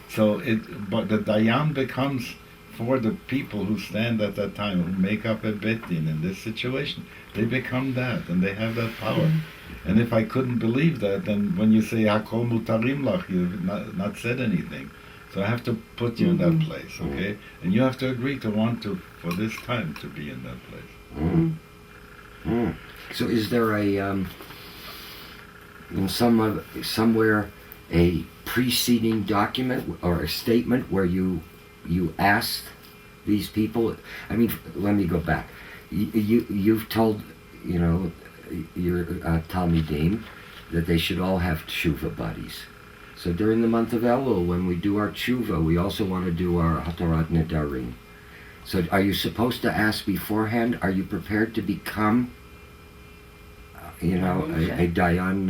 So but the dayan becomes for the people who stand at that time, who make up a bet din in this situation. They become that, and they have that power. And if I couldn't believe that, then when you say Hakol mutarim lach, you've not said anything. So I have to put you in that place, okay? And you have to agree to want to, for this time, to be in that place. So is there a, somewhere, a preceding document or a statement where you asked these people? I mean, let me go back. You've told, you know, your Talmidim that they should all have tshuva buddies. So during the month of Elul, when we do our tshuva, we also want to do our Hatarat Nedarim. So are you supposed to ask beforehand, are you prepared to become, a Dayan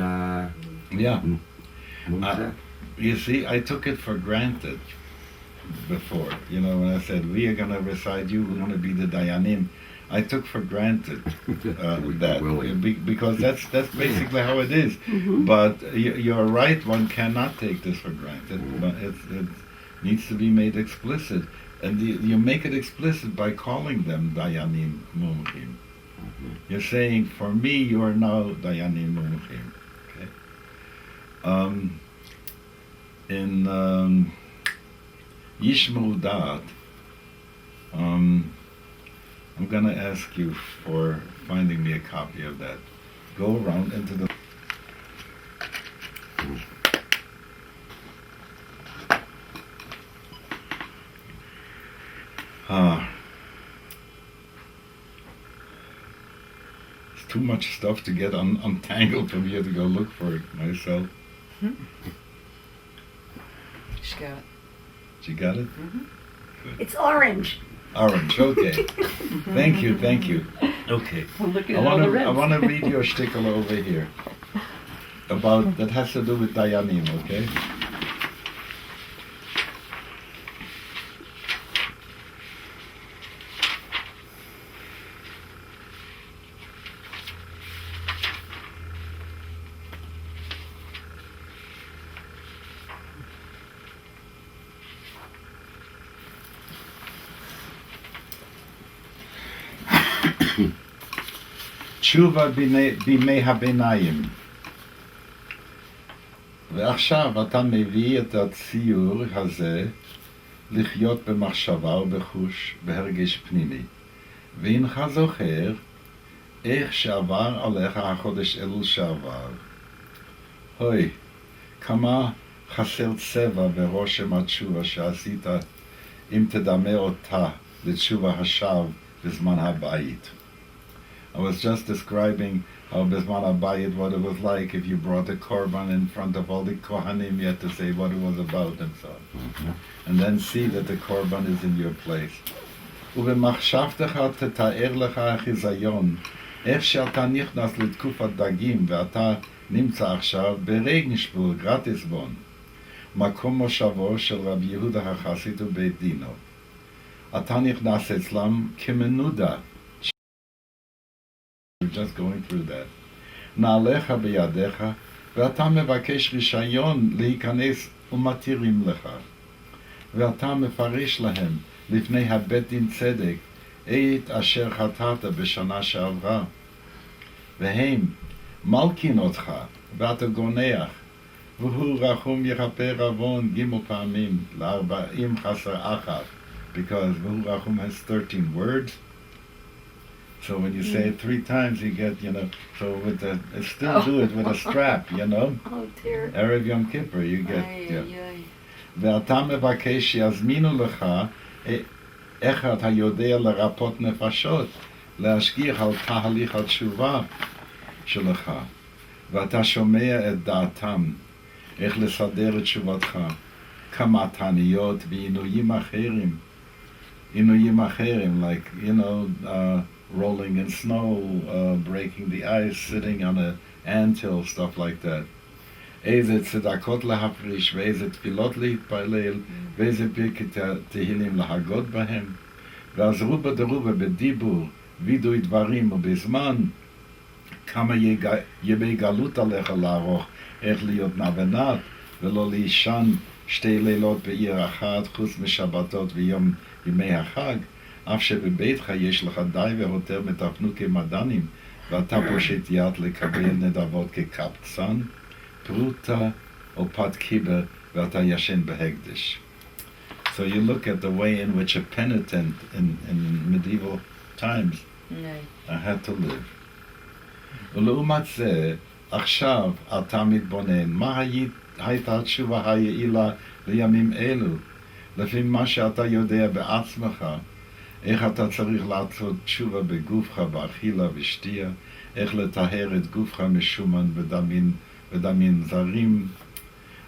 Mumchim? You see, I took it for granted before. You know, when I said, we are going to recite you, we're going to be the Dayanim. I took for granted that because that's basically how it is. But you're right; one cannot take this for granted. But it needs to be made explicit, and you make it explicit by calling them Dayanim Mumchim. You're saying, for me, you are now Dayanim Mumchim. Okay. In Yishmu Da'at. I'm going to ask you for finding me a copy of that. Go around into the... It's too much stuff to get untangled from here to go look for it myself. She got it. She got it? It's orange. Orange, okay. Thank you. Okay. Well, look at I all the reds. want to read your shtickle over here. That has to do with Dayanim, okay? תשובה בימי הביניים. ועכשיו אתה מביא את הציור הזה לחיות במחשבה ובחוש, בהרגש פנימי. והנך זוכר איך שעבר עליך החודש אלול שעבר. אוי, כמה חסר צבע ברושם התשובה שעשית אם תדמה אותה לתשובה השווא בזמן הבית. I was just describing how Bizman Abayit, what it was like if you brought a korban in front of all the kohanim, you had to say what it was about and so on. And then see that the korban is in your place. ובמחשבתך תתאר לך החיזיון, איך שאתה נכנס לתקופת דגים ואתה נמצא עכשיו ברגנשבורג, גרטיסבון, מקום מושבו של רבי יהודה החסיד ובית דינו. אתה נכנס אצלם כמנודה. We're just going through that. נעליך בידיך, ואתה מבקש רישיון להיכנס ומתירים לך. ואתה מפרש להם לפני הבית דין צדק את אשר חטאת בשנה שעברה. והם מלקין אותך, ואתה גונח, והוא רחום יכפר עוון ג' פעמים, ל40 חסר אחת, because והוא רחום has 13 words. So when you say it 3 times, you get, so with the, still do it with a strap, Oh dear. Erev Yom Kippur, you get, ואתה מבקש שיזמינו לך איך אתה יודע לרפות נפשות, להשגיח על תהליך התשובה שלך, ואתה שומע את דעתם, איך לסדר את תשובתך, כמה תעניות ועינויים אחרים, like, rolling in snow, breaking the ice, sitting on an anthill, stuff like that. איזה צדקות להפריש, ואיזה תפילות להתפלל, ואיזה פרקי תהילים להגות בהם. ואז רובה דרובה בדיבור, וידוי דברים, ובזמן כמה ימי גלות עליך לערוך, איך להיות נבנת, ולא להישן 2 לילות בעיר אחת, חוץ משבתות וימי החג. אף שבביתך יש לך די והותר מתפנוקי מדענים, ואתה פושט יד לקבל נדבות כקבצן, פרוטה או פת קיבה, ואתה ישן בהקדש. So you look at the way in which a penitent in medieval times had to live. ולעומת זה, עכשיו אתה מתבונן, מה הייתה התשובה היעילה לימים אלו, לפי מה שאתה יודע בעצמך, איך אתה צריך לעשות תשובה בגופך, באכילה ושתייה, איך לטהר את גופך משומן ודמין זרים,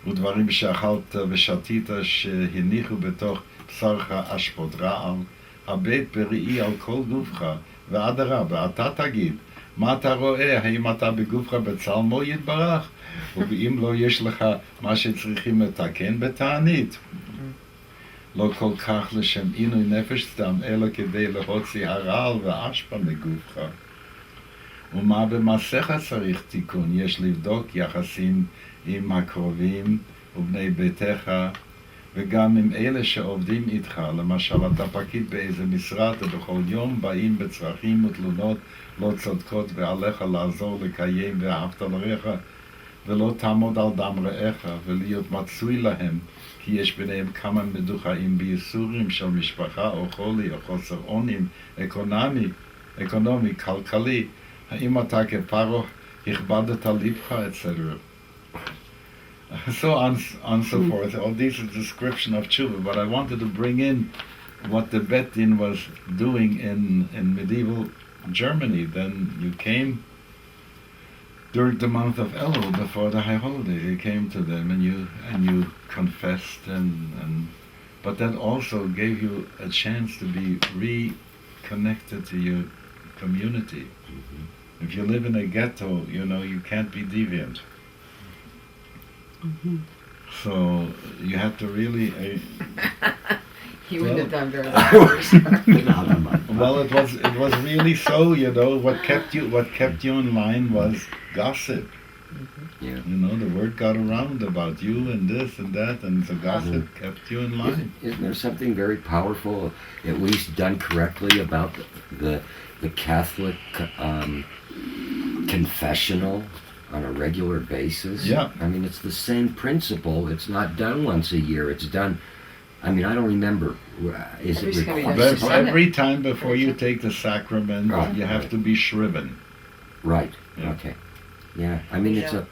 ודברים שאכלת ושתית שהניחו בתוך בשרך אשפות רעל, הבט בראי על כל גופך, ואדרבה, אתה תגיד, מה אתה רואה, האם אתה בגופך בצלמו יתברך, ואם לא יש לך מה שצריכים לתקן בתענית. לא כל כך לשם עינוי נפש סתם, אלא כדי להוציא הרעל והאשפה מגופך. ומה במעשיך צריך תיקון? יש לבדוק יחסים עם הקרובים ובני ביתך, וגם עם אלה שעובדים איתך. למשל, אתה פקיד באיזה משרד, ובכל יום באים בצרכים ותלונות לא צודקות, ועליך לעזור לקיים ואהבת לרעך, ולא תעמוד על דם רעך, ולהיות מצוי להם, כי יש ביניהם כמה מדוכאים בייסורים של משפחה או חולי או חוסר אונים אקונומי, כלכלי. האם אתה כפרו הכבדת לבך, etc. So on so forth. All these is a description of tshuva, but I wanted to bring in what the Bet Din was doing in medieval Germany. Then you came during the month of Elul, before the high holiday, you came to them and you confessed, but that also gave you a chance to be reconnected to your community. If you live in a ghetto, you can't be deviant. So you have to really. You wouldn't have done very well. Well, it was really so. What kept you in line was gossip. Yeah. The word got around about you and this and that, and so gossip kept you in line. Isn't there something very powerful, at least done correctly, about the Catholic confessional on a regular basis? Yeah. I mean, it's the same principle. It's not done once a year. It's done. I mean, I don't remember. Is it required? Every time before you take the sacrament, Right. you have to be shriven. Right. Yeah. Okay. Yeah. I mean, it's a.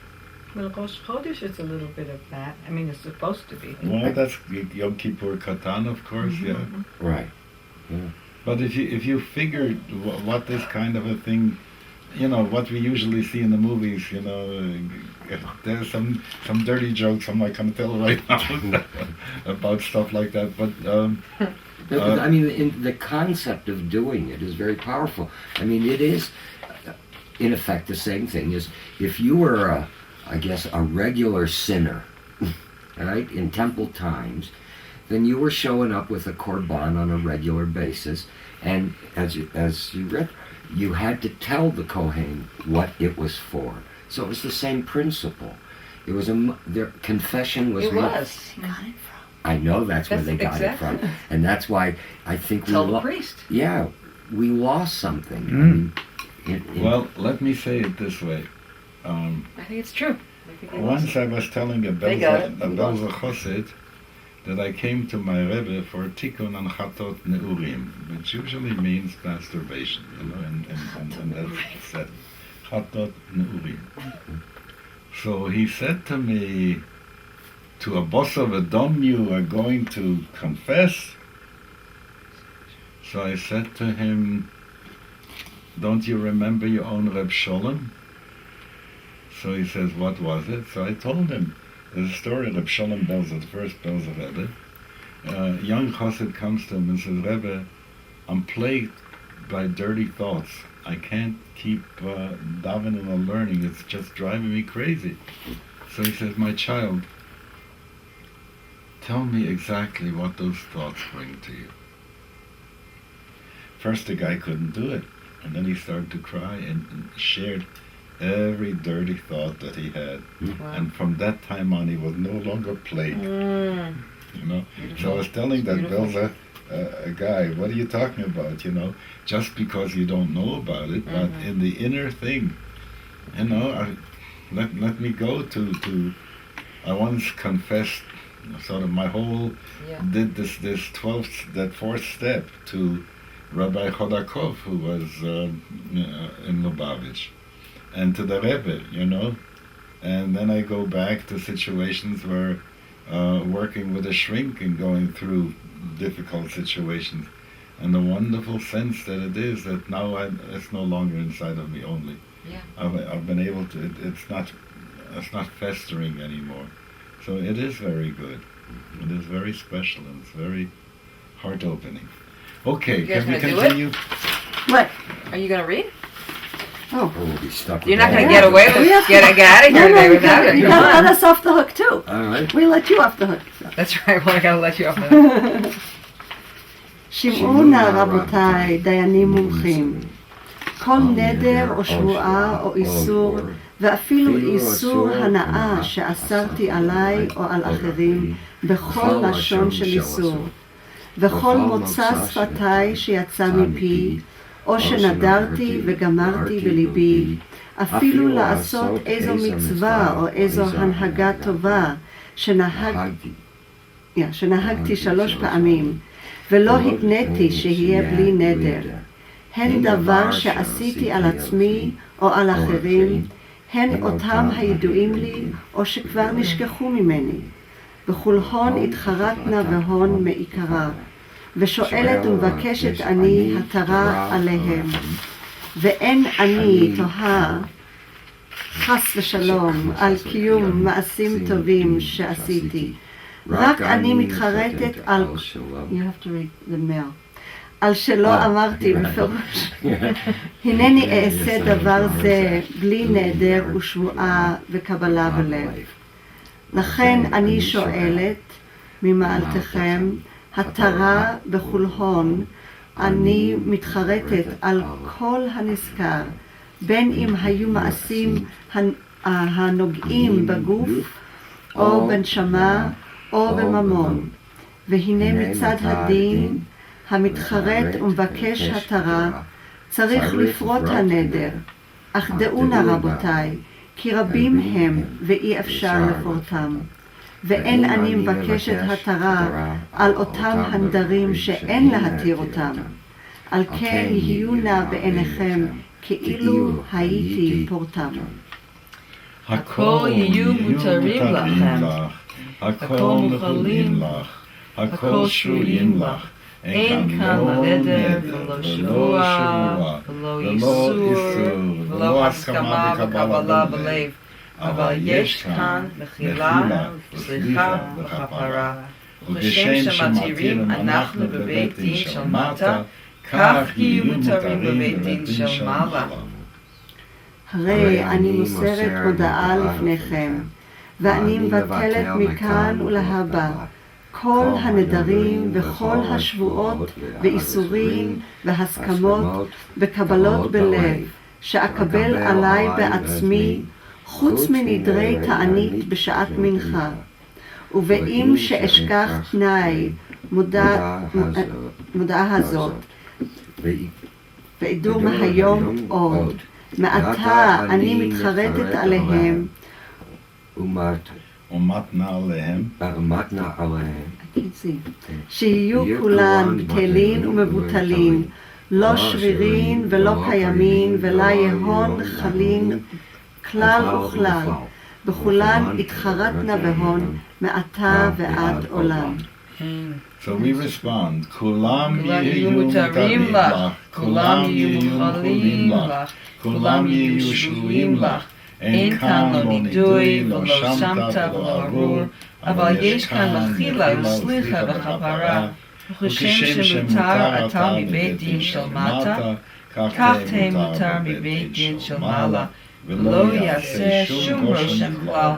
Well, Rosh Chodesh is a little bit of that. I mean, it's supposed to be. Well, that's Yom Kippur Katan, of course, yeah. Right. Yeah. But if you figure what this kind of a thing, what we usually see in the movies, there's some dirty jokes I'm not going to tell right now about stuff like that. But I mean, the concept of doing it is very powerful. I mean, it is, in effect, the same thing as if you were, a regular sinner, right, in temple times, then you were showing up with a korban on a regular basis, and as you read, you had to tell the Kohen what it was for. So it was the same principle. It was their confession was. It was. I know that's where they got exactly. it from, and that's why I think Tell the priest. Yeah, we lost something. I mean, well, let me say it this way. I think it's true. Once I was telling a They got it. Belzer Chosid that I came to my Rebbe for Tikkun and Chatot Neurim, which usually means masturbation, and that's said. Chatot Neurim. So he said to me, to a boss of a dom you are going to confess? So I said to him, don't you remember your own Reb Sholem? So he says, what was it? So I told him, there's a story of Reb Sholem Belzer, the first Belzer Rebbe. A young chassid comes to him and says, Rebbe, I'm plagued by dirty thoughts. I can't keep davening or learning. It's just driving me crazy. So he says, my child, tell me exactly what those thoughts bring to you. First the guy couldn't do it, and then he started to cry and shared every dirty thought that he had. Wow. And from that time on, he was no longer plagued. So I was telling that Belzer, a guy, what are you talking about? Just because you don't know about it, but in the inner thing, let me go to. I once confessed, sort of my whole did this that fourth step to Rabbi Kosacoff, who was in Lubavitch, and to the Rebbe, and then I go back to situations where working with a shrink and going through difficult situations, and the wonderful sense that it is that now it's no longer inside of me only. Yeah. I've been able to. It's not festering anymore. So it is very good. It is very special and it's very heart opening. Okay, You guys can we wanna do continue? What? Are you going to read? Oh. we'll be stuck. You're with not going that. to get away with get out of here today without it. You gotta let us off the hook too. All right. We let you off the hook. So. That's right. Well, I got to let you off the hook. שמעו נא רבותיי, דיינים מומחים. כל נדר או שבועה או איסור, ואפילו איסור הנאה שאסרתי עליי או על אחרים, בכל לשון של איסור. וכל מוצא שפתיי שיצא מפי, או שנדרתי וגמרתי בליבי, אפילו לעשות איזו מצווה או איזו הנהגה טובה שנהגתי 3 פעמים, ולא התניתי שיהיה בלי נדר. הן דבר שעשיתי על עצמי או על אחרים, הן אותם הידועים לי או שכבר נשכחו ממני. בכל הון התחרטנה והון מעיקרה, ושואלת ומבקשת אני התרה עליהם. ואין אני תוהה חס ושלום, על קיום מעשים טובים שעשיתי. רק אני מתחרטת על... You have to read the mail. על שלא אמרתי בפירוש. הנני אעשה דבר זה בלי נדר ושבועה וקבלה בלב. לכן אני שואלת ממעלתכם, התרה בכל הון, אני מתחרטת על כל הנזכר, בין אם היו מעשים הנוגעים בגוף, או בנשמה, או בממון. והנה מצד הדין, המתחרט ומבקש התרה, צריך לפרוט הנדר. אך דעו נא רבותיי, כי רבים הם ואי אפשר לפורטם. ואין אני מבקשת התרה על אותם הנדרים שאין להתיר אותם. על כן יהיו נא בעיניכם כאילו הייתי פורטם. הכל יהיו מותרים לכם, הכל מוכלים לך, הכל שרויים לך. אין כאן לא נדר ולא שבועה ולא איסור ולא הסכמה וקבלה בלב, אבל יש כאן מחילה, סליחה וכפרה. וכשם שמתירים אנחנו בבית דין של מטה, כך יהיו מותרים בבית דין של מעלה. הרי אני מוסרת הודעה לפניכם, ואני מבטלת מכאן ולהבא כל הנדרים וכל השבועות ואיסורים והסכמות וקבלות בלב שאקבל עליי בעצמי, חוץ מנדרי תענית בשעת מנחה. ואם שאשכח תנאי מודעה הזאת, ועדו מהיום עוד, מעתה אני מתחרטת עליהם, ומתנה עליהם, שיהיו כולן בטלים ומבוטלים, לא שרירים ולא קיימים, ולא יהון חלין כלל וכלל, בכולן התחרטנה בהון, מעתה ועד עולם. So we respond, כולם יהיו יהיו מותרים לך, כולם יהיו מוכלים מוכלים לך, כולם יהיו שבויים לך. אין כאן לא נידוי ולא שמת ולא ארור, אבל יש כאן מחילה וסליחה וכפרה. וכשם שמותר אתה מבית דין של מטה, כך תהיה מותר מבית דין של מעלה, ולא יעשה שום רושם כלל.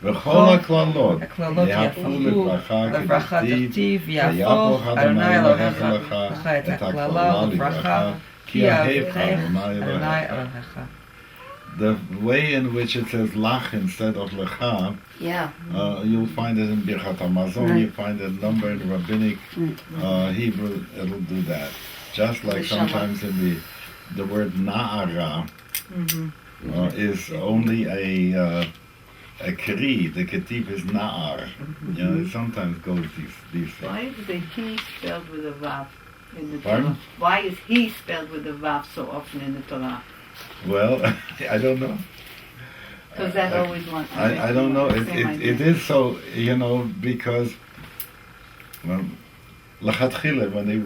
וכל הכללות יהפכו לברכה תכתיב, יהפוך אדוני אלוהיך לך את הקללה לברכה, כי אהבך אדוני אלוהיך. The way in which it says lach instead of lecha, you'll find it in Birchat HaMazon, you find a number in rabbinic Hebrew, it'll do that. Just like sometimes in the word na'ara is only a kri, the ketif is na'ar. You know, it sometimes goes these things. Why is the he spelled with a vav in the Pardon? Torah? Why is he spelled with a vav so often in the Torah? Well, I don't know. Because that always wants. I don't know. It is so, you know, because Lachatchila, when they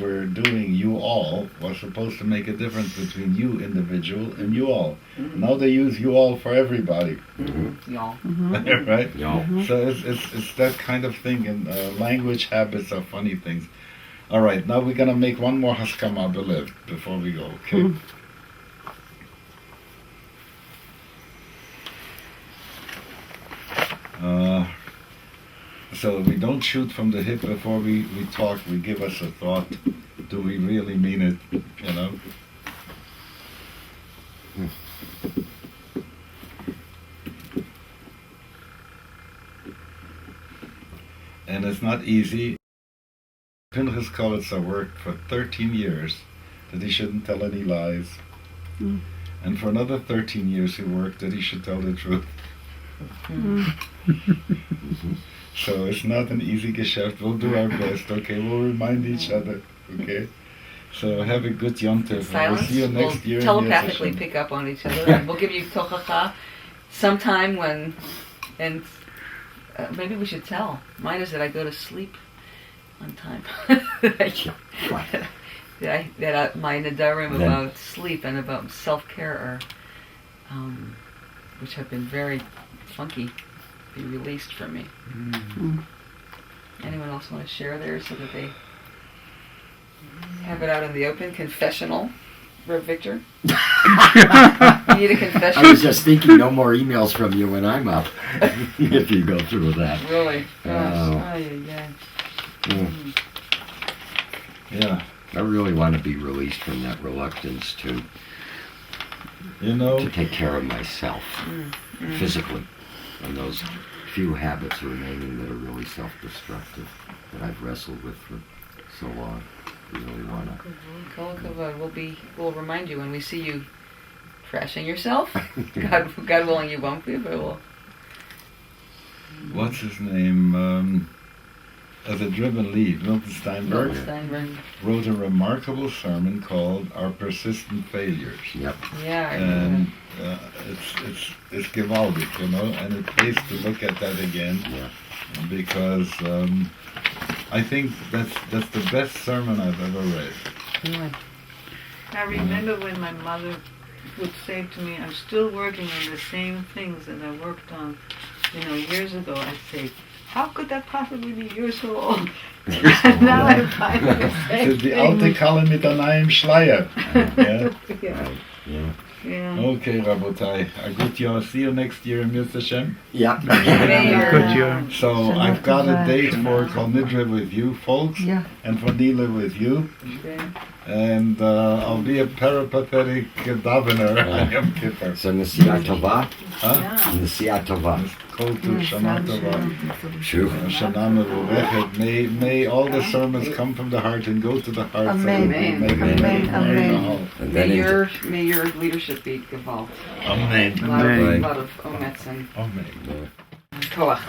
were doing you all, was supposed to make a difference between you individual and you all. Now they use you all for everybody, Y'all. right? Yeah. So it's that kind of thing, and language habits are funny things. All right, now we're gonna make one more haskama belev before we go. Okay. So we don't shoot from the hip before we talk. We give us a thought. Do we really mean it? You know. And it's not easy. Pinchas Kovitzer worked for 13 years that he shouldn't tell any lies. And for another 13 years he worked that he should tell the truth. So it's not an easy geschäft. We'll do our best, okay? We'll remind each other, okay? So have a good Yom Tov. We'll Silence. see you next year. We'll telepathically pick up on each other. And we'll give you tochacha sometime when, and maybe we should tell. Mine is that I go to sleep on time. My nadarim about sleep and about self-care are which have been very funky, be released from me. Anyone else want to share theirs so that they have it out in the open? Confessional, Rev Victor? You need a confession? I was just thinking no more emails from you when I'm up, if you go through with that. Really? Gosh. Oh. Yeah. I really want to be released from that reluctance to take care of myself physically, and those few habits remaining that are really self-destructive that I've wrestled with for so long. I really want to. Kol Kavod. We'll remind you when we see you trashing yourself. God willing, you won't be, but we'll. What's his name? The driven lead, Milton Steinberg, wrote a remarkable sermon called "Our Persistent Failures." Yep. Yeah. And it's gewaldig, and it pays to look at that again, because I think that's the best sermon I've ever read. I remember when my mother would say to me, "I'm still working on the same things that I worked on, years ago." I'd say, "How could that possibly be? You're so old." Now I find the same Die alte Kalle mit einem Schleier. Yeah. Okay, Rabotai. A good year. See you next year in Mitzvah Hashem. Yeah. Good year. So I've got a date for Kol Nidre with you folks, and for Nila with you. And I'll be a peripatetic davener on Yom Kippur. So Nesiya Tova? Huh? Nesiya Tova. Kol to Shana Tova. Sure. Shana Mevurechet. May all the sermons come from the heart and go to the heart. Amen. Amen. And then May your leadership be involved. Amen. A lot of omets and Amen. koach.